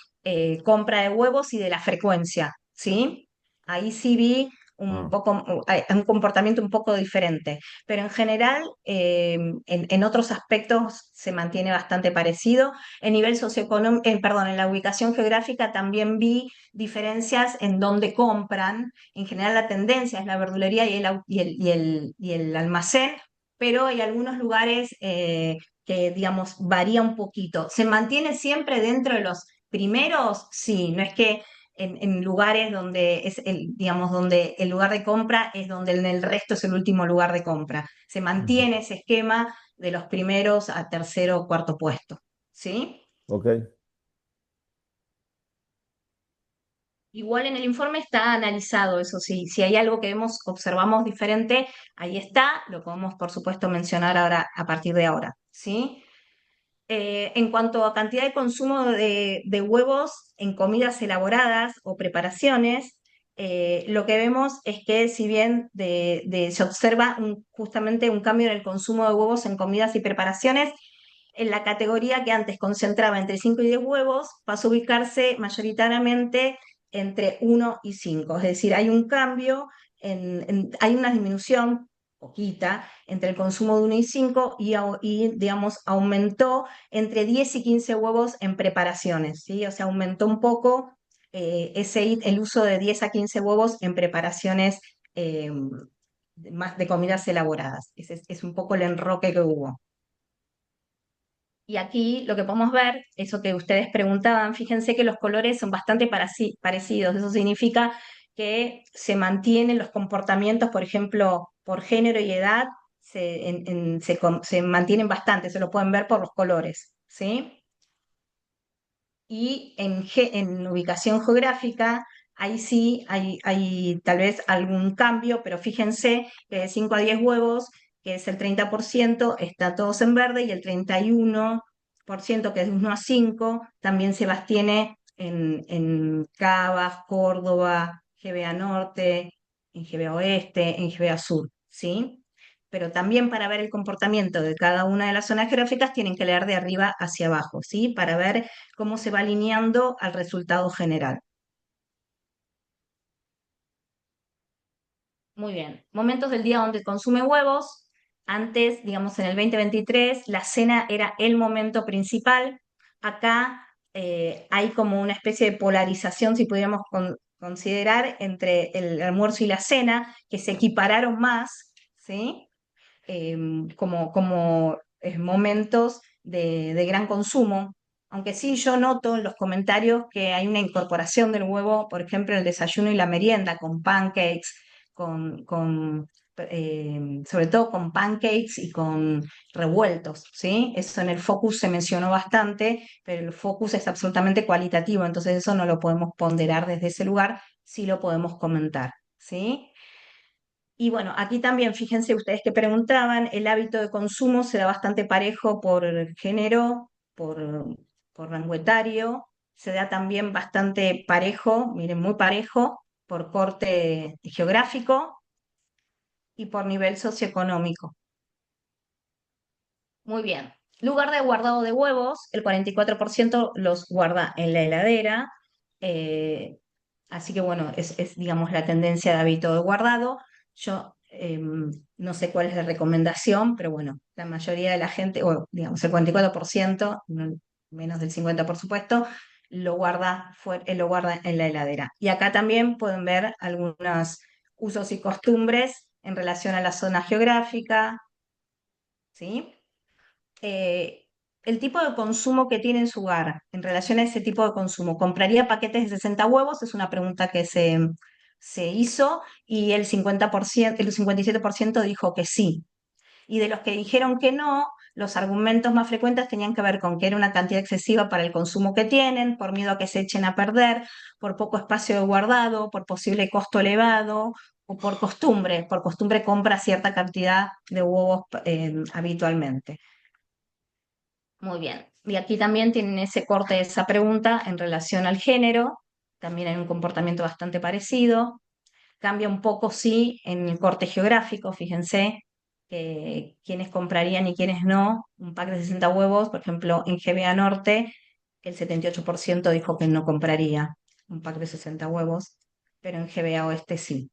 compra de huevos y de la frecuencia, ¿sí? Ahí sí vi un Ah, poco, un comportamiento un poco diferente, pero en general, en otros aspectos se mantiene bastante parecido. En nivel socioeconómico, perdón, en la ubicación geográfica también vi diferencias en dónde compran. En general la tendencia es la verdulería y el almacén, pero hay algunos lugares que, digamos, varía un poquito. ¿Se mantiene siempre dentro de los primeros? Sí, no es que en lugares donde es digamos, donde el lugar de compra es donde en el resto es el último lugar de compra. Se ujú. mantiene ese esquema de los primeros a tercero o cuarto puesto, ¿sí? Ok. Igual en el informe está analizado, eso sí, si hay algo que observamos diferente, ahí está, lo podemos por supuesto mencionar ahora a partir de ahora, ¿sí? En cuanto a cantidad de consumo de huevos en comidas elaboradas o preparaciones, lo que vemos es que si bien se observa justamente un cambio en el consumo de huevos en comidas y preparaciones, en la categoría que antes concentraba entre 5 y 10 huevos, pasó a ubicarse mayoritariamente entre 1 y 5. Es decir, hay un cambio, hay una disminución poquita entre el consumo de 1 y 5 digamos, aumentó entre 10 y 15 huevos en preparaciones, ¿sí? O sea, aumentó un poco el uso de 10 a 15 huevos en preparaciones más de comidas elaboradas. Ese es un poco el enroque que hubo. Y aquí lo que podemos ver, eso que ustedes preguntaban, fíjense que los colores son bastante parecidos. Eso significa que se mantienen los comportamientos, por ejemplo, por género y edad, se mantienen bastante, se lo pueden ver por los colores, ¿sí? y en ubicación geográfica, ahí sí hay tal vez algún cambio, pero fíjense que de 5 a 10 huevos, que es el 30%, está todos en verde, y el 31%, que es de 1 a 5, también se tiene en Cabas, Córdoba, GBA Norte, en GBA Oeste, en GBA Sur, ¿sí? Pero también para ver el comportamiento de cada una de las zonas geográficas tienen que leer de arriba hacia abajo, ¿sí? Para ver cómo se va alineando al resultado general. Muy bien. Momentos del día donde consume huevos. Antes, digamos, en el 2023, la cena era el momento principal. Acá hay como una especie de polarización, si pudiéramos considerar, entre el almuerzo y la cena, que se equipararon más, ¿sí? Como momentos de gran consumo. Aunque sí yo noto en los comentarios que hay una incorporación del huevo, por ejemplo, en el desayuno y la merienda, con pancakes, sobre todo con pancakes y con revueltos, ¿sí? Eso en el focus se mencionó bastante, pero el focus es absolutamente cualitativo, entonces eso no lo podemos ponderar desde ese lugar, sí lo podemos comentar, ¿sí? Y bueno, aquí también, fíjense ustedes que preguntaban, el hábito de consumo se da bastante parejo por género, por rango etario, se da también bastante parejo, miren, muy parejo, por corte geográfico y por nivel socioeconómico. Muy bien. Lugar de guardado de huevos, el 44% los guarda en la heladera, eh, así que bueno, digamos la tendencia de hábito de guardado. Yo no sé cuál es la recomendación, pero bueno, la mayoría de la gente, o digamos el 44%, menos del 50% por supuesto, lo guarda en la heladera. Y acá también pueden ver algunos usos y costumbres en relación a la zona geográfica, ¿sí? eh, el tipo de consumo que tiene en su hogar en relación a ese tipo de consumo. ¿Compraría paquetes de 60 huevos? Es una pregunta que se hizo, y el 50%, el 57% dijo que sí. Y de los que dijeron que no, los argumentos más frecuentes tenían que ver con que era una cantidad excesiva para el consumo que tienen, por miedo a que se echen a perder, por poco espacio de guardado, por posible costo elevado, o por costumbre compra cierta cantidad de huevos habitualmente. Muy bien. Y aquí también tienen ese corte, esa pregunta en relación al género. También hay un comportamiento bastante parecido. Cambia un poco, sí, en el corte geográfico. Fíjense quiénes comprarían y quiénes no. Un pack de 60 huevos, por ejemplo, en GBA Norte, el 78% dijo que no compraría un pack de 60 huevos, pero en GBA Oeste sí.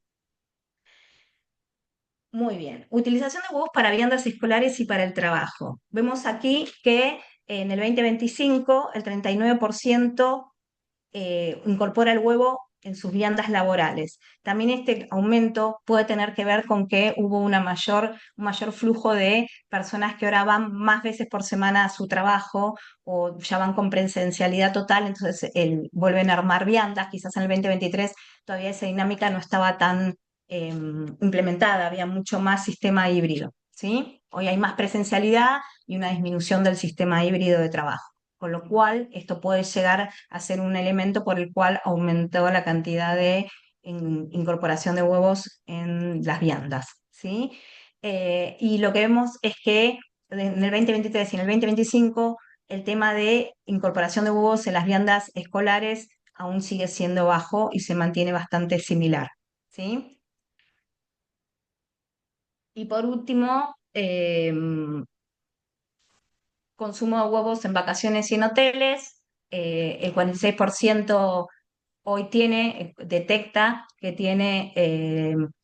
Muy bien. Utilización de huevos para viandas escolares y para el trabajo. Vemos aquí que en el 2025 el 39% incorpora el huevo en sus viandas laborales. También este aumento puede tener que ver con que hubo un mayor flujo de personas que ahora van más veces por semana a su trabajo, o ya van con presencialidad total, entonces vuelven a armar viandas. Quizás en el 2023 todavía esa dinámica no estaba tan implementada, había mucho más sistema híbrido, ¿sí? Hoy hay más presencialidad y una disminución del sistema híbrido de trabajo, con lo cual esto puede llegar a ser un elemento por el cual aumentó la cantidad de incorporación de huevos en las viandas, ¿sí? Y lo que vemos es que en el 2023 y en el 2025 el tema de incorporación de huevos en las viandas escolares aún sigue siendo bajo y se mantiene bastante similar, ¿sí? Y por último, consumo de huevos en vacaciones y en hoteles. El 46% hoy detecta que tiene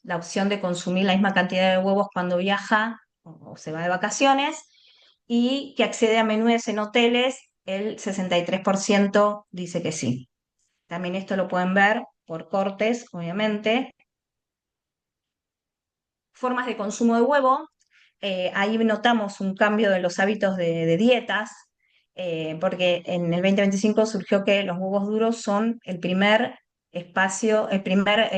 la opción de consumir la misma cantidad de huevos cuando viaja o se va de vacaciones, y que accede a menúes en hoteles, el 63% dice que sí. También esto lo pueden ver por cortes, obviamente. Formas de consumo de huevo. Ahí notamos un cambio de los hábitos de dietas, porque en el 2025 surgió que los huevos duros son el primer espacio, el primer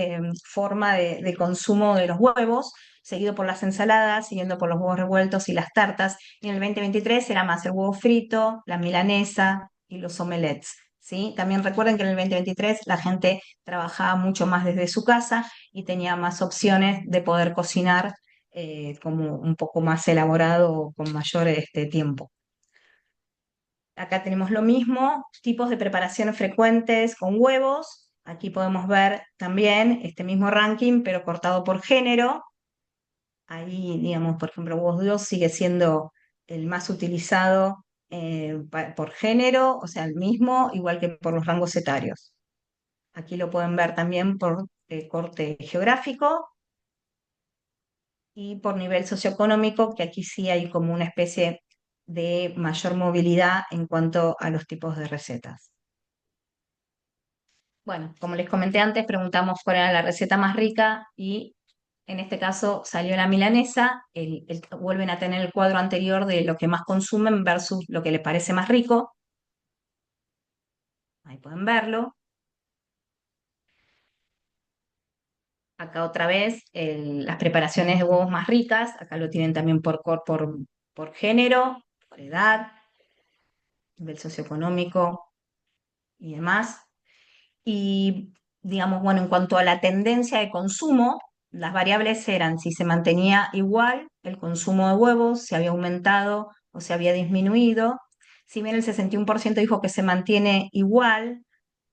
forma de consumo de los huevos, seguido por las ensaladas, siguiendo por los huevos revueltos y las tartas. Y en el 2023 era más el huevo frito, la milanesa y los omelets, ¿sí? También recuerden que en el 2023 la gente trabajaba mucho más desde su casa y tenía más opciones de poder cocinar como un poco más elaborado o con mayor tiempo. Acá tenemos lo mismo, tipos de preparaciones frecuentes con huevos. Aquí podemos ver también este mismo ranking, pero cortado por género. Ahí, digamos, por ejemplo, huevos duros sigue siendo el más utilizado por género, o sea, el mismo, igual que por los rangos etarios. Aquí lo pueden ver también por corte geográfico y por nivel socioeconómico, que aquí sí hay como una especie de mayor movilidad en cuanto a los tipos de recetas. Bueno, como les comenté antes, preguntamos cuál era la receta más rica y en este caso salió la milanesa. Vuelven a tener el cuadro anterior de lo que más consumen versus lo que les parece más rico. Ahí pueden verlo. Acá otra vez las preparaciones de huevos más ricas. Acá lo tienen también por género, por edad, nivel socioeconómico y demás. Y, digamos, bueno, en cuanto a la tendencia de consumo, las variables eran si se mantenía igual el consumo de huevos, si había aumentado o si había disminuido. Si bien el 61% dijo que se mantiene igual,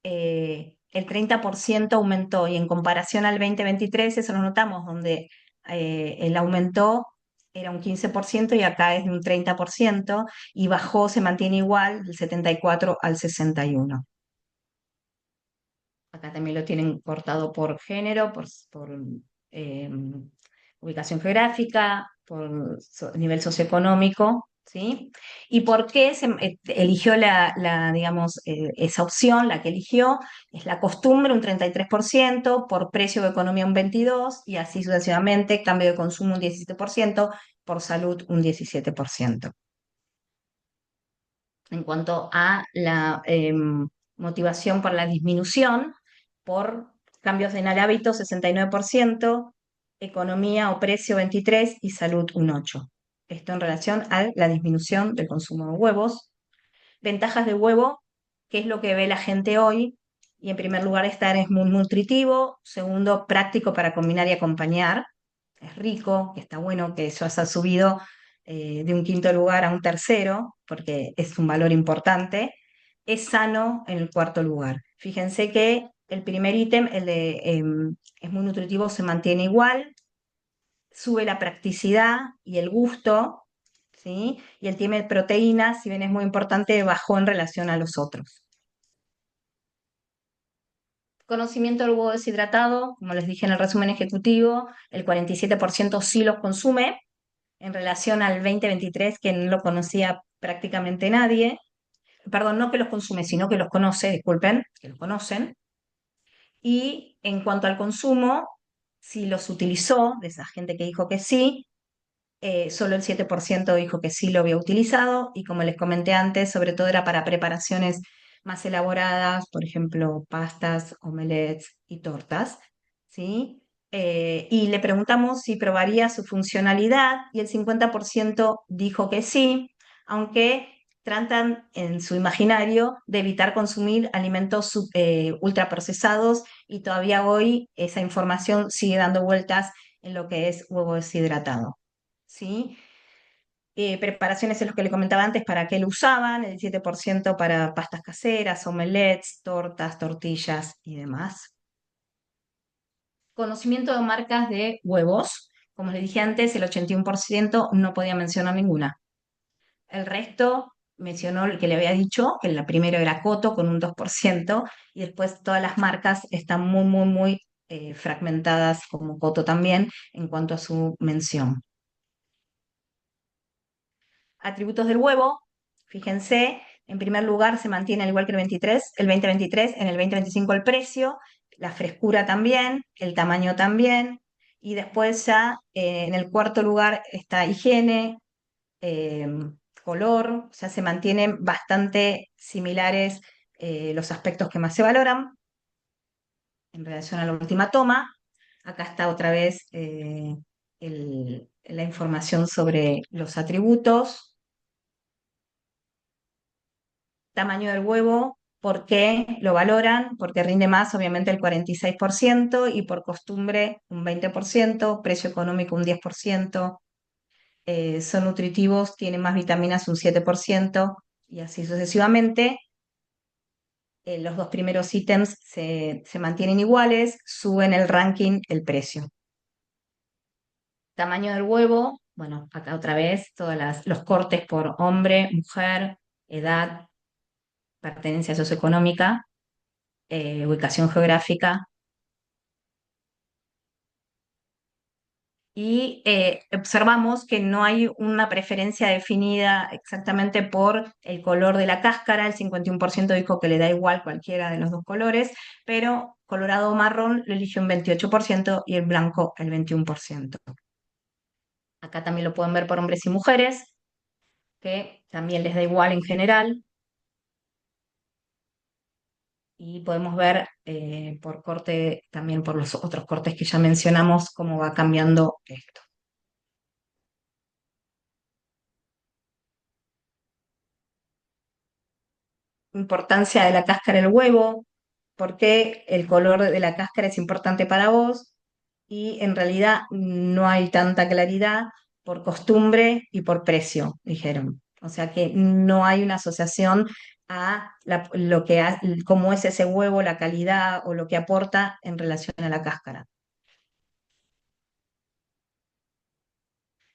el 30% aumentó y en comparación al 2023, eso lo notamos, donde el aumentó era un 15% y acá es de un 30% y bajó, se mantiene igual del 74 al 61. Acá también lo tienen cortado por género, por eh, ubicación geográfica, por nivel socioeconómico, ¿sí? ¿Y por qué se eligió digamos, esa opción, la que eligió? Es la costumbre, un 33%, por precio de economía un 22%, y así sucesivamente, cambio de consumo un 17%, por salud un 17%. En cuanto a la motivación por la disminución, por cambios en el hábito 69%, economía o precio 23% y salud un 8%. Esto en relación a la disminución del consumo de huevos. Ventajas de huevo, ¿qué es lo que ve la gente hoy? Y en primer lugar, estar es muy nutritivo. Segundo, práctico para combinar y acompañar. Es rico, que está bueno que eso haya subido de un quinto lugar a un tercero, porque es un valor importante. Es sano en el cuarto lugar. Fíjense que el primer ítem, el de es muy nutritivo, se mantiene igual, sube la practicidad y el gusto, ¿sí? Y el tiene proteínas, si bien es muy importante, bajó en relación a los otros. Conocimiento del huevo deshidratado, como les dije en el resumen ejecutivo, el 47% sí los consume, en relación al 2023, que no lo conocía prácticamente nadie. Perdón, no que los consume, sino que los conoce, disculpen, que los conocen. Y en cuanto al consumo, si los utilizó, de esa gente que dijo que sí, solo el 7% dijo que sí lo había utilizado y como les comenté antes, sobre todo era para preparaciones más elaboradas, por ejemplo, pastas, omelets y tortas, ¿sí? Y le preguntamos si probaría su funcionalidad y el 50% dijo que sí, aunque tratan en su imaginario de evitar consumir alimentos ultraprocesados y todavía hoy esa información sigue dando vueltas en lo que es huevo deshidratado. ¿Sí? Preparaciones en los que le comentaba antes, para qué lo usaban, el 7% para pastas caseras, omelets, tortas, tortillas y demás. Conocimiento de marcas de huevos. Como les dije antes, el 81% no podía mencionar ninguna. El resto mencionó el que le había dicho, que la primera era Coto con un 2%, y después todas las marcas están muy, muy, muy fragmentadas, como Coto también, en cuanto a su mención. Atributos del huevo, fíjense, en primer lugar se mantiene al igual que el 2023, en el 2025 el precio, la frescura también, el tamaño también, y después ya en el cuarto lugar está higiene, eh, color, o sea, se mantienen bastante similares los aspectos que más se valoran en relación a la última toma. Acá está otra vez la información sobre los atributos. Tamaño del huevo, ¿Por qué lo valoran? Porque rinde más, obviamente, el 46% y por costumbre un 20%, precio económico un 10%, son nutritivos, tienen más vitaminas un 7% y así sucesivamente. Los dos primeros ítems se mantienen iguales, suben el ranking, el precio. Tamaño del huevo, bueno, acá otra vez, los cortes por hombre, mujer, edad, pertenencia socioeconómica, ubicación geográfica. Y observamos que no hay una preferencia definida exactamente por el color de la cáscara. El 51% dijo que le da igual cualquiera de los dos colores, pero colorado o marrón lo eligió un 28% y el blanco el 21%. Acá también lo pueden ver por hombres y mujeres, que también les da igual en general. Y podemos ver por corte, también por los otros cortes que ya mencionamos, cómo va cambiando esto. Importancia de la cáscara del huevo, por qué el color de la cáscara es importante para vos, y en realidad no hay tanta claridad por costumbre y por precio, dijeron. O sea que no hay una asociación a cómo es ese huevo, la calidad o lo que aporta en relación a la cáscara.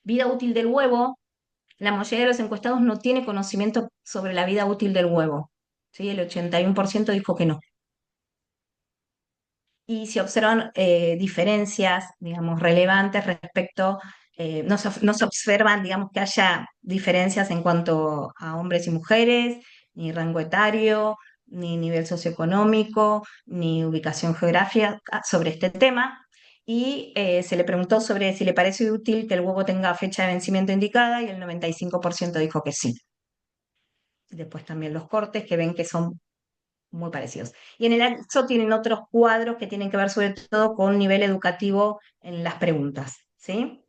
Vida útil del huevo. La mayoría de los encuestados no tiene conocimiento sobre la vida útil del huevo. ¿Sí? El 81% dijo que no. Y se observan diferencias, digamos, relevantes respecto, no se observan, digamos, que haya diferencias en cuanto a hombres y mujeres, ni rango etario, ni nivel socioeconómico, ni ubicación geográfica sobre este tema. Y se le preguntó sobre si le parece útil que el huevo tenga fecha de vencimiento indicada y el 95% dijo que sí. Después también los cortes que ven que son muy parecidos. Y en el anexo tienen otros cuadros que tienen que ver sobre todo con nivel educativo en las preguntas, ¿sí?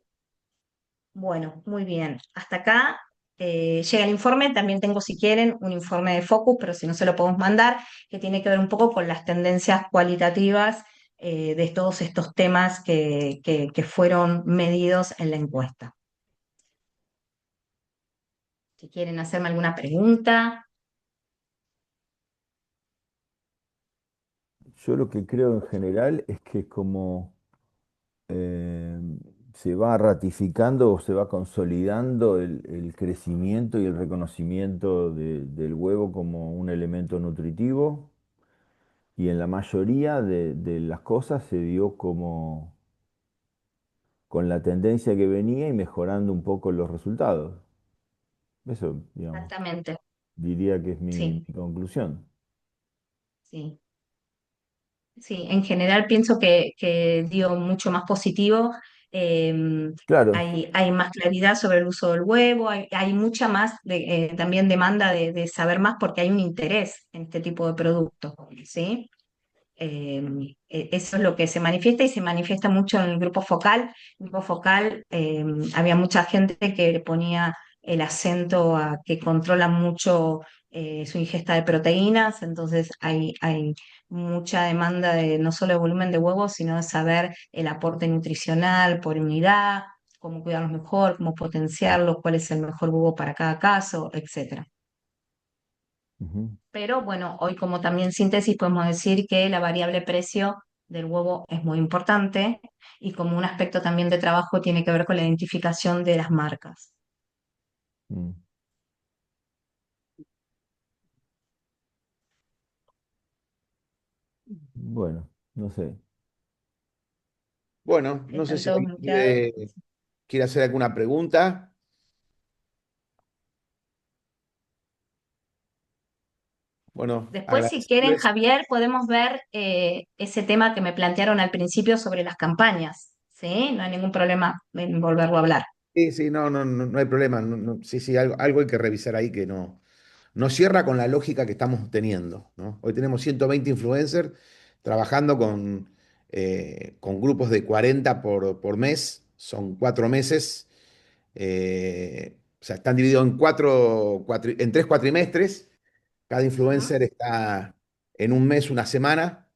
Bueno, muy bien. Hasta acá llega el informe. También tengo, si quieren, un informe de Focus, pero si no se lo podemos mandar, que tiene que ver un poco con las tendencias cualitativas de todos estos temas que fueron medidos en la encuesta. Si quieren hacerme alguna pregunta. Yo lo que creo en general es que como eh, se va ratificando o se va consolidando el crecimiento y el reconocimiento del huevo como un elemento nutritivo, y en la mayoría de las cosas se dio como con la tendencia que venía y mejorando un poco los resultados. Eso, digamos, Exactamente, diría que es mi sí, conclusión. sí. Sí, en general pienso que dio mucho más positivo. eh, Claro. hay más claridad sobre el uso del huevo, hay mucha más también demanda de saber más porque hay un interés en este tipo de productos, ¿sí? Eso es lo que se manifiesta y se manifiesta mucho en el grupo focal. El grupo focal, había mucha gente que le ponía el acento a que controla mucho su ingesta de proteínas, entonces hay mucha demanda de no solo de volumen de huevos, sino de saber el aporte nutricional por unidad, cómo cuidarlos mejor, cómo potenciarlos, cuál es el mejor huevo para cada caso, etcétera. Ujú. Pero bueno, hoy como también síntesis podemos decir que la variable precio del huevo es muy importante y como un aspecto también de trabajo tiene que ver con la identificación de las marcas. Mm. Bueno, no sé. Bueno, no sé ¿Están si todos alguien muteados? quiere hacer alguna pregunta. Bueno, Después, si quieren, agradecerles. Javier, podemos ver ese tema que me plantearon al principio sobre las campañas, ¿sí? No hay ningún problema en volverlo a hablar. Sí, sí, no hay problema. Sí, sí, algo hay que revisar ahí que no cierra con la lógica que estamos teniendo, ¿no? Hoy tenemos 120 influencers trabajando con grupos de 40 por mes, son 4 meses. O sea, están divididos en tres cuatrimestres, Cada Ujú, influencer está en un mes, una semana.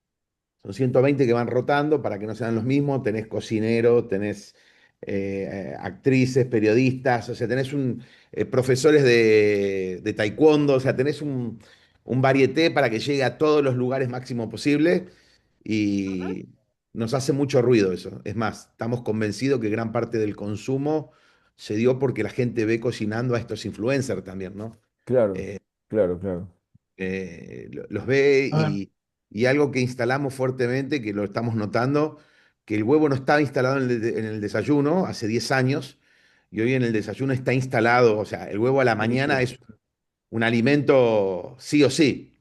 Son 120 que van rotando para que no sean los mismos. Tenés cocineros, tenés actrices, periodistas, o sea, tenés profesores de taekwondo, o sea, tenés un varieté para que llegue a todos los lugares máximo posible ujú. y nos hace mucho ruido eso. Es más, estamos convencidos que gran parte del consumo se dio porque la gente ve cocinando a estos influencers también, ¿no? Claro, Eh, claro, claro. los ve Ah. y algo que instalamos fuertemente, que lo estamos notando, que el huevo no estaba instalado en el desayuno hace 10 años y hoy en el desayuno está instalado, o sea, el huevo a la Sí, mañana sí. es un alimento sí o sí.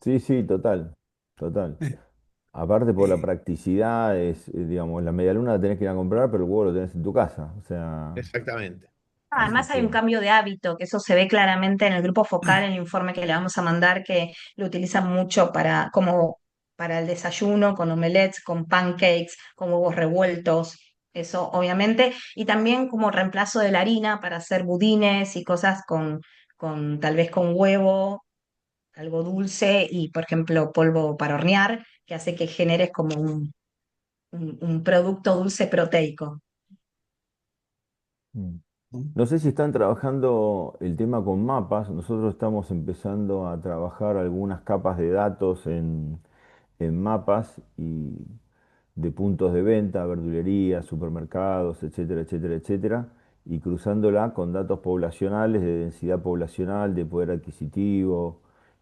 Sí, sí, total, total. Aparte por la Eh, practicidad, digamos, la medialuna la tenés que ir a comprar, pero el huevo lo tenés en tu casa. O sea, exactamente. así Además hay un que, cambio de hábito, que eso se ve claramente en el grupo focal, en el informe que le vamos a mandar, que lo utilizan mucho como para el desayuno, con omelets, con pancakes, con huevos revueltos, eso obviamente, y también como reemplazo de la harina para hacer budines y cosas con tal vez con huevo, algo dulce y, por ejemplo, polvo para hornear, que hace que generes como un producto dulce proteico. mm. No sé si están trabajando el tema con mapas. Nosotros estamos empezando a trabajar algunas capas de datos en mapas y de puntos de venta, verdulerías, supermercados, etcétera, etcétera, etcétera, y cruzándola con datos poblacionales, de densidad poblacional, de poder adquisitivo,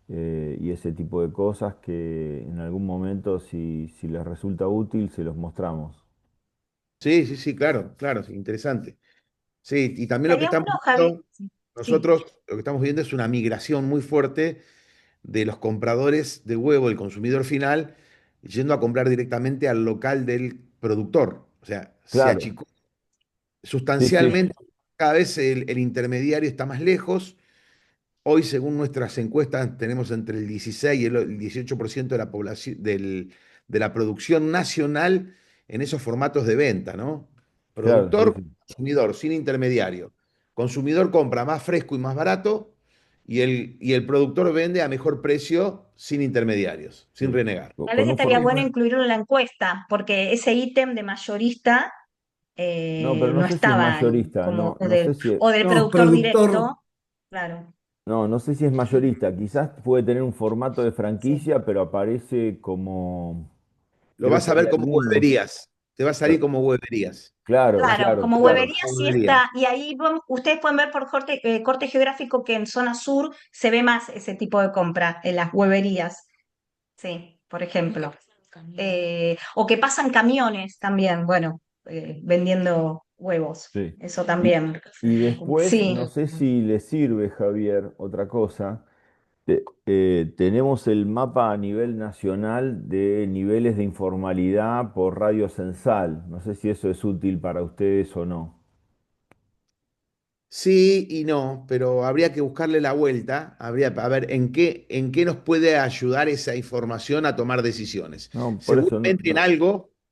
y ese tipo de cosas que en algún momento, si les resulta útil, se los mostramos. Sí, sí, sí, claro, claro, sí, interesante. Sí, y también lo que Estaría estamos bueno, Javi. viendo, Sí. Sí. nosotros lo que estamos viendo es una migración muy fuerte de los compradores de huevo, el consumidor final, yendo a comprar directamente al local del productor. O sea, se Claro, achicó sí, sí, sustancialmente, cada vez el intermediario está más lejos. Hoy, según nuestras encuestas, tenemos entre el 16 y el 18% de la población, de la producción nacional en esos formatos de venta, ¿no? claro, sí, Productor, sí, consumidor, sin intermediario. Consumidor compra más fresco y más barato y el productor vende a mejor precio sin intermediarios, sin sí. renegar. Tal vez Con un estaría for- bueno incluirlo en la encuesta, porque ese ítem de mayorista No, pero no no sé si es estaba mayorista, como, no, no sé si o del No, productor productor, directo, claro, No, no sé si es mayorista, quizás puede tener un formato de sí. franquicia, pero aparece como, Lo creo vas que a hay ver como algunos, hueverías. Te va a salir como hueverías. claro, Claro, claro, como claro, huevería Como sí hueverías. está, y ahí ustedes pueden ver por corte geográfico que en zona sur se ve más ese tipo de compra, en las hueverías, sí, por ejemplo. O que pasan camiones también, bueno, vendiendo huevos, sí. eso Y, también. y después, Sí, no sé si le sirve, Javier, otra cosa. Tenemos el mapa a nivel nacional de niveles de informalidad por radio censal. No sé si eso es útil para ustedes o no. Sí y no, pero habría que buscarle la vuelta, habría a ver en qué nos puede ayudar esa información a tomar decisiones. No, por eso no,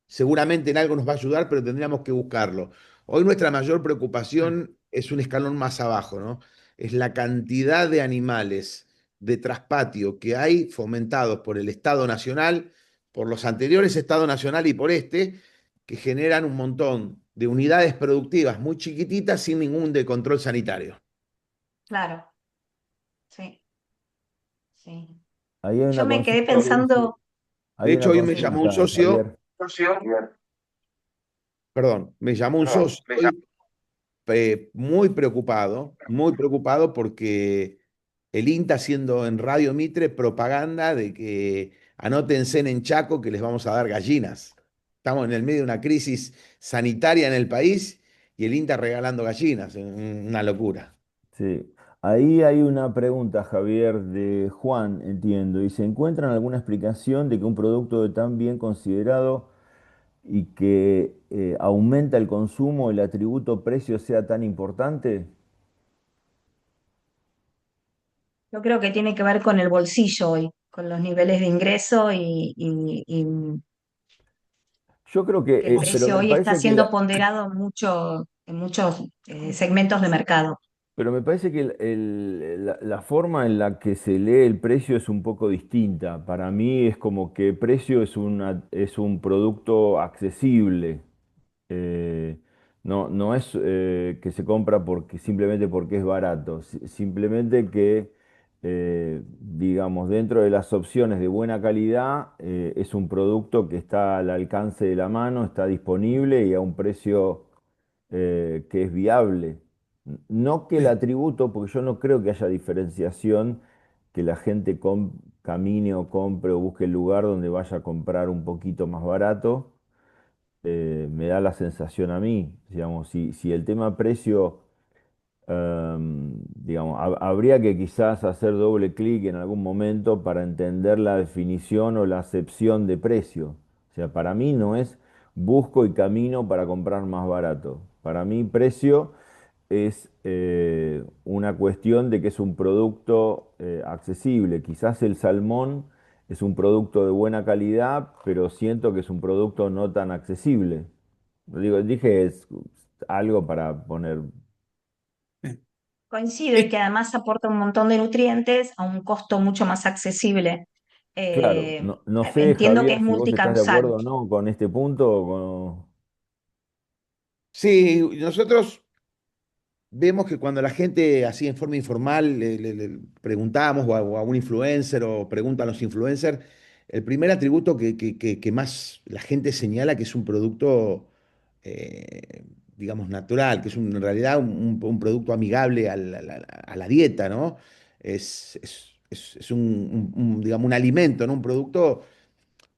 Seguramente en algo nos va a ayudar, pero tendríamos que buscarlo. Hoy nuestra mayor preocupación es un escalón más abajo, ¿no? Es la cantidad de animales de traspatio que hay fomentados por el Estado Nacional, por los anteriores Estado Nacional y por este que generan un montón de unidades productivas muy chiquititas sin ningún de control sanitario. claro, sí, sí. ahí hay Yo una me quedé consulta que dice, pensando, hay De hecho, una hoy me llamó un consulta, socio, Javier. perdón, me llamó un socio hoy muy preocupado porque el INTA haciendo en Radio Mitre propaganda de que anótense en Chaco que les vamos a dar gallinas. Estamos en el medio de una crisis sanitaria en el país y el INTA regalando gallinas, una locura. Sí, ahí hay una pregunta, Javier, de Juan, entiendo, y ¿se encuentran alguna explicación de que un producto de tan bien considerado y que aumenta el consumo, el atributo precio sea tan importante? yo creo que tiene que ver con el bolsillo hoy, con los niveles de ingreso y Yo creo que el pero precio me hoy está parece que siendo ponderado en muchos segmentos de mercado. Pero me parece que la forma en la que se lee el precio es un poco distinta. Para mí es como que precio es un producto accesible. Eh, no es que se compra simplemente porque es barato. Simplemente que, digamos, dentro de las opciones de buena calidad, es un producto que está al alcance de la mano, está disponible y a un precio que es viable. No que el Sí. atributo, porque yo no creo que haya diferenciación, que la gente camine o compre o busque el lugar donde vaya a comprar un poquito más barato. Me da la sensación a mí, digamos, si el tema precio, digamos, habría que quizás hacer doble clic en algún momento para entender la definición o la acepción de precio. O sea, para mí no es busco y camino para comprar más barato. Para mí precio es una cuestión de que es un producto accesible. Quizás el salmón es un producto de buena calidad, pero siento que es un producto no tan accesible. Dije es algo para poner. Sí. Coincido y que Es- además aporta un montón de nutrientes a un costo mucho más accesible. Claro, Eh, no sé, entiendo que Javier, es si vos estás de multicausal. acuerdo o no con este punto. Sí, nosotros vemos que cuando la gente así en forma informal le preguntamos o a un influencer o preguntan a los influencers, el primer atributo que más la gente señala que es un producto, eh, digamos, natural, que es en realidad un producto amigable a la dieta, ¿no? Es digamos, un alimento, ¿no? Un producto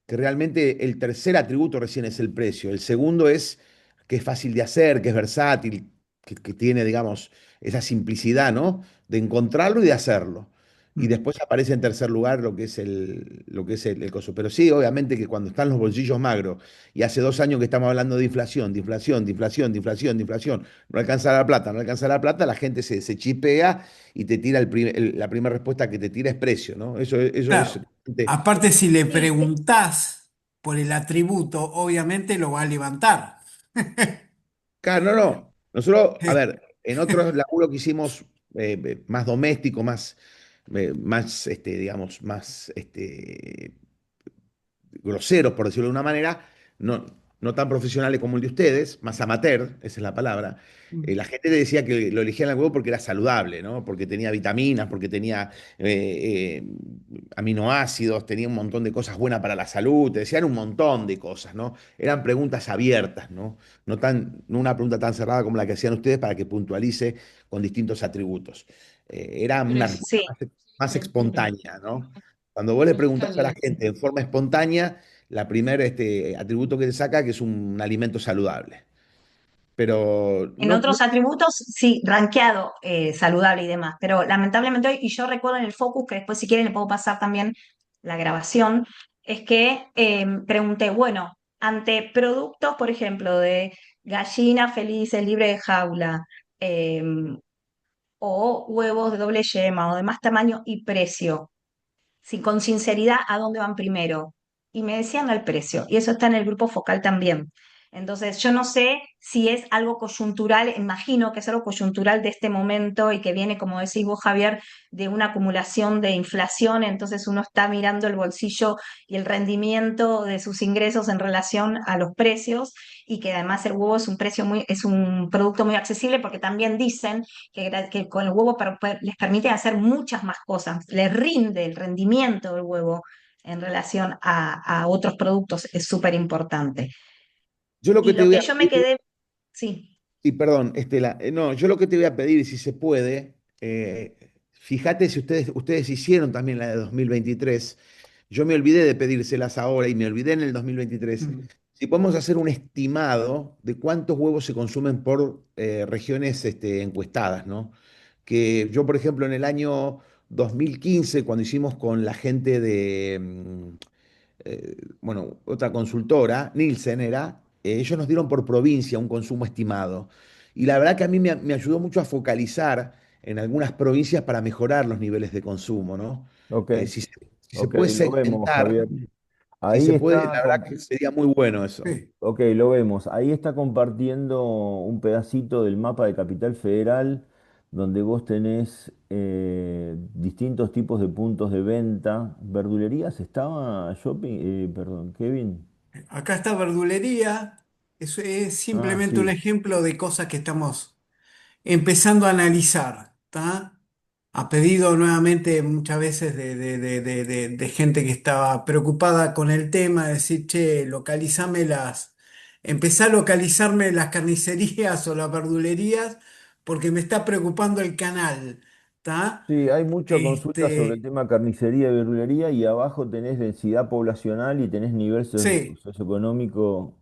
que realmente el tercer atributo recién es el precio. El segundo es que es fácil de hacer, que es versátil, que tiene, digamos, esa simplicidad, ¿no? De encontrarlo y de hacerlo. Y mm, después aparece en tercer lugar lo que es el coso. Pero sí, obviamente que cuando están los bolsillos magros, y hace 2 años que estamos hablando de inflación, de inflación, de inflación, de inflación, de inflación, no alcanza la plata, no alcanza la plata, la gente se chipea y te tira la primera respuesta que te tira es precio, ¿no? Eso es. claro. Aparte, si le Sí, preguntás por el atributo, obviamente lo va a levantar. Claro, no, no. Nosotros, a ver, en otros laburos que hicimos más doméstico, más digamos, más groseros, por decirlo de una manera, no, no tan profesionales como el de ustedes, más amateur, esa es la palabra. La gente le decía que lo elegían al huevo porque era saludable, ¿no? Porque tenía vitaminas, porque tenía eh, aminoácidos, tenía un montón de cosas buenas para la salud, te decían un montón de cosas, ¿no? Eran preguntas abiertas, ¿no? No una pregunta tan cerrada como la que hacían ustedes para que puntualice con distintos atributos. Era una respuesta sí. más espontánea, ¿no? Cuando vos le preguntás a la gente en forma espontánea, la primer atributo que te saca que es un alimento saludable. Pero En otros atributos, sí, rankeado, saludable y demás, pero lamentablemente hoy, y yo recuerdo en el Focus, que después si quieren le puedo pasar también la grabación, es que pregunté, bueno, ante productos, por ejemplo, de gallina feliz, libre de jaula, eh, o huevos de doble yema o de más tamaño y precio, si con sinceridad, ¿a dónde van primero? Y me decían al precio, y eso está en el grupo focal también. Entonces, yo no sé si es algo coyuntural, imagino que es algo coyuntural de este momento y que viene, como decís vos, Javier, de una acumulación de inflación, entonces uno está mirando el bolsillo y el rendimiento de sus ingresos en relación a los precios y que además el huevo es un precio muy, es un producto muy accesible porque también dicen que con el huevo les permite hacer muchas más cosas, les rinde el rendimiento del huevo en relación a otros productos, es súper importante. yo lo Y que te lo voy que a yo me pedir, quedé, sí, y perdón, Estela, no, yo lo que te voy a pedir, y si se puede, fíjate si ustedes hicieron también la de 2023. Yo me olvidé de pedírselas ahora y me olvidé en el 2023. Mm. Si podemos hacer un estimado de cuántos huevos se consumen por regiones encuestadas, ¿no? Que yo, por ejemplo, en el año 2015, cuando hicimos con la gente de, bueno, otra consultora, Nielsen era, ellos nos dieron por provincia un consumo estimado. Y la verdad que a mí me ayudó mucho a focalizar en algunas provincias para mejorar los niveles de consumo, ¿no? Ok, Si se ok, puede lo vemos, segmentar, Javier. si Ahí se puede, está. la verdad que sería muy bueno eso. Sí. Ok, lo vemos. Ahí está compartiendo un pedacito del mapa de Capital Federal donde vos tenés distintos tipos de puntos de venta. ¿Verdulerías estaba shopping? Perdón, Kevin. Acá está verdulería. Eso es Ah, simplemente un sí. ejemplo de cosas que estamos empezando a analizar, ¿tá? A pedido nuevamente muchas veces de gente que estaba preocupada con el tema, de decir, che, empezá a localizarme las carnicerías o las verdulerías porque me está preocupando el canal, ¿tá? Sí, hay mucha consulta sobre el Este, tema carnicería y verdulería y abajo tenés densidad poblacional y tenés nivel sí, socioeconómico.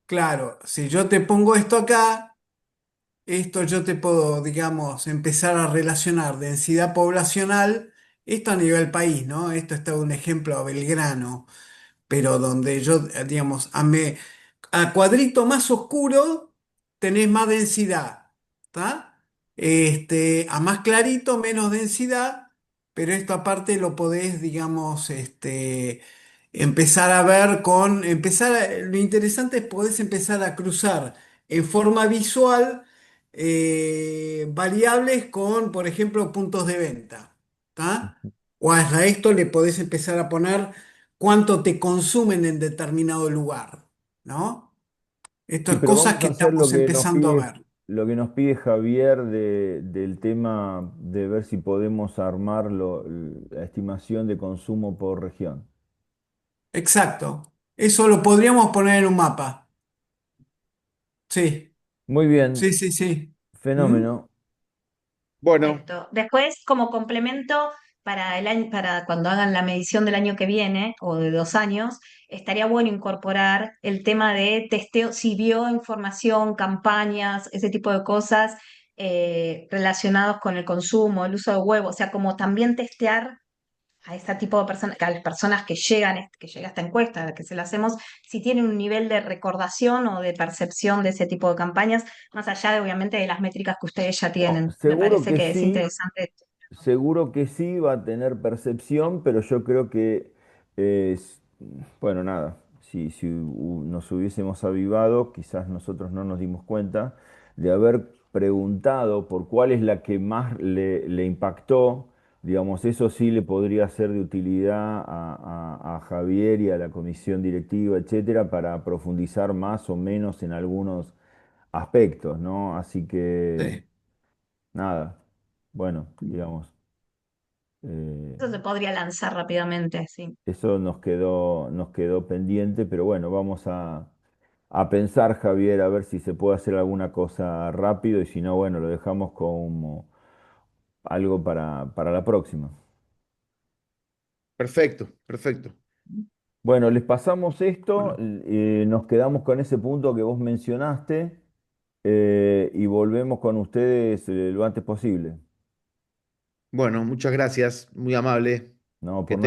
claro, si yo te pongo esto acá. Esto yo te puedo, digamos, empezar a relacionar densidad poblacional, esto a nivel país, ¿no? Esto está un ejemplo a Belgrano, pero donde yo, digamos, a cuadrito más oscuro tenés más densidad, ¿está? A más clarito menos densidad, pero esto aparte lo podés, digamos, empezar a ver lo interesante es podés empezar a cruzar en forma visual variables con, por ejemplo, puntos de venta, ¿está? O a esto le podés empezar a poner cuánto te consumen en determinado lugar, ¿no? Esto Sí, es pero cosas vamos a que hacer estamos empezando a ver. lo que nos pide Javier del tema de ver si podemos armar la estimación de consumo por región. Exacto. Eso lo podríamos poner en un mapa. Sí, Muy bien, sí, sí, sí. ¿Mm? fenómeno. Bueno, Perfecto. Después, como complemento para el año, para cuando hagan la medición del año que viene o de 2 años, estaría bueno incorporar el tema de testeo, si vio información, campañas, ese tipo de cosas relacionados con el consumo, el uso de huevos, o sea, como también testear a este tipo de personas, a las personas que llegan, que llega esta encuesta, a la que se la hacemos, si tienen un nivel de recordación o de percepción de ese tipo de campañas, más allá de obviamente de las métricas que ustedes ya Oh, tienen. Me parece que es interesante. seguro que sí va a tener percepción, pero yo creo que, bueno, nada, si nos hubiésemos avivado, quizás nosotros no nos dimos cuenta de haber preguntado por cuál es la que más le impactó. Digamos, eso sí le podría ser de utilidad a Javier y a la comisión directiva, etcétera, para profundizar más o menos en algunos aspectos, ¿no? Así que, Sí. nada, bueno, digamos, eh, Eso se podría lanzar rápidamente, sí. eso nos quedó pendiente, pero bueno, a pensar, Javier, a ver si se puede hacer alguna cosa rápido y si no, bueno, lo dejamos como algo para la próxima. perfecto, perfecto. Bueno, les pasamos esto, Bueno, nos quedamos con ese punto que vos mencionaste y volvemos con ustedes lo antes posible. Bueno, muchas gracias, muy amable. No, Que por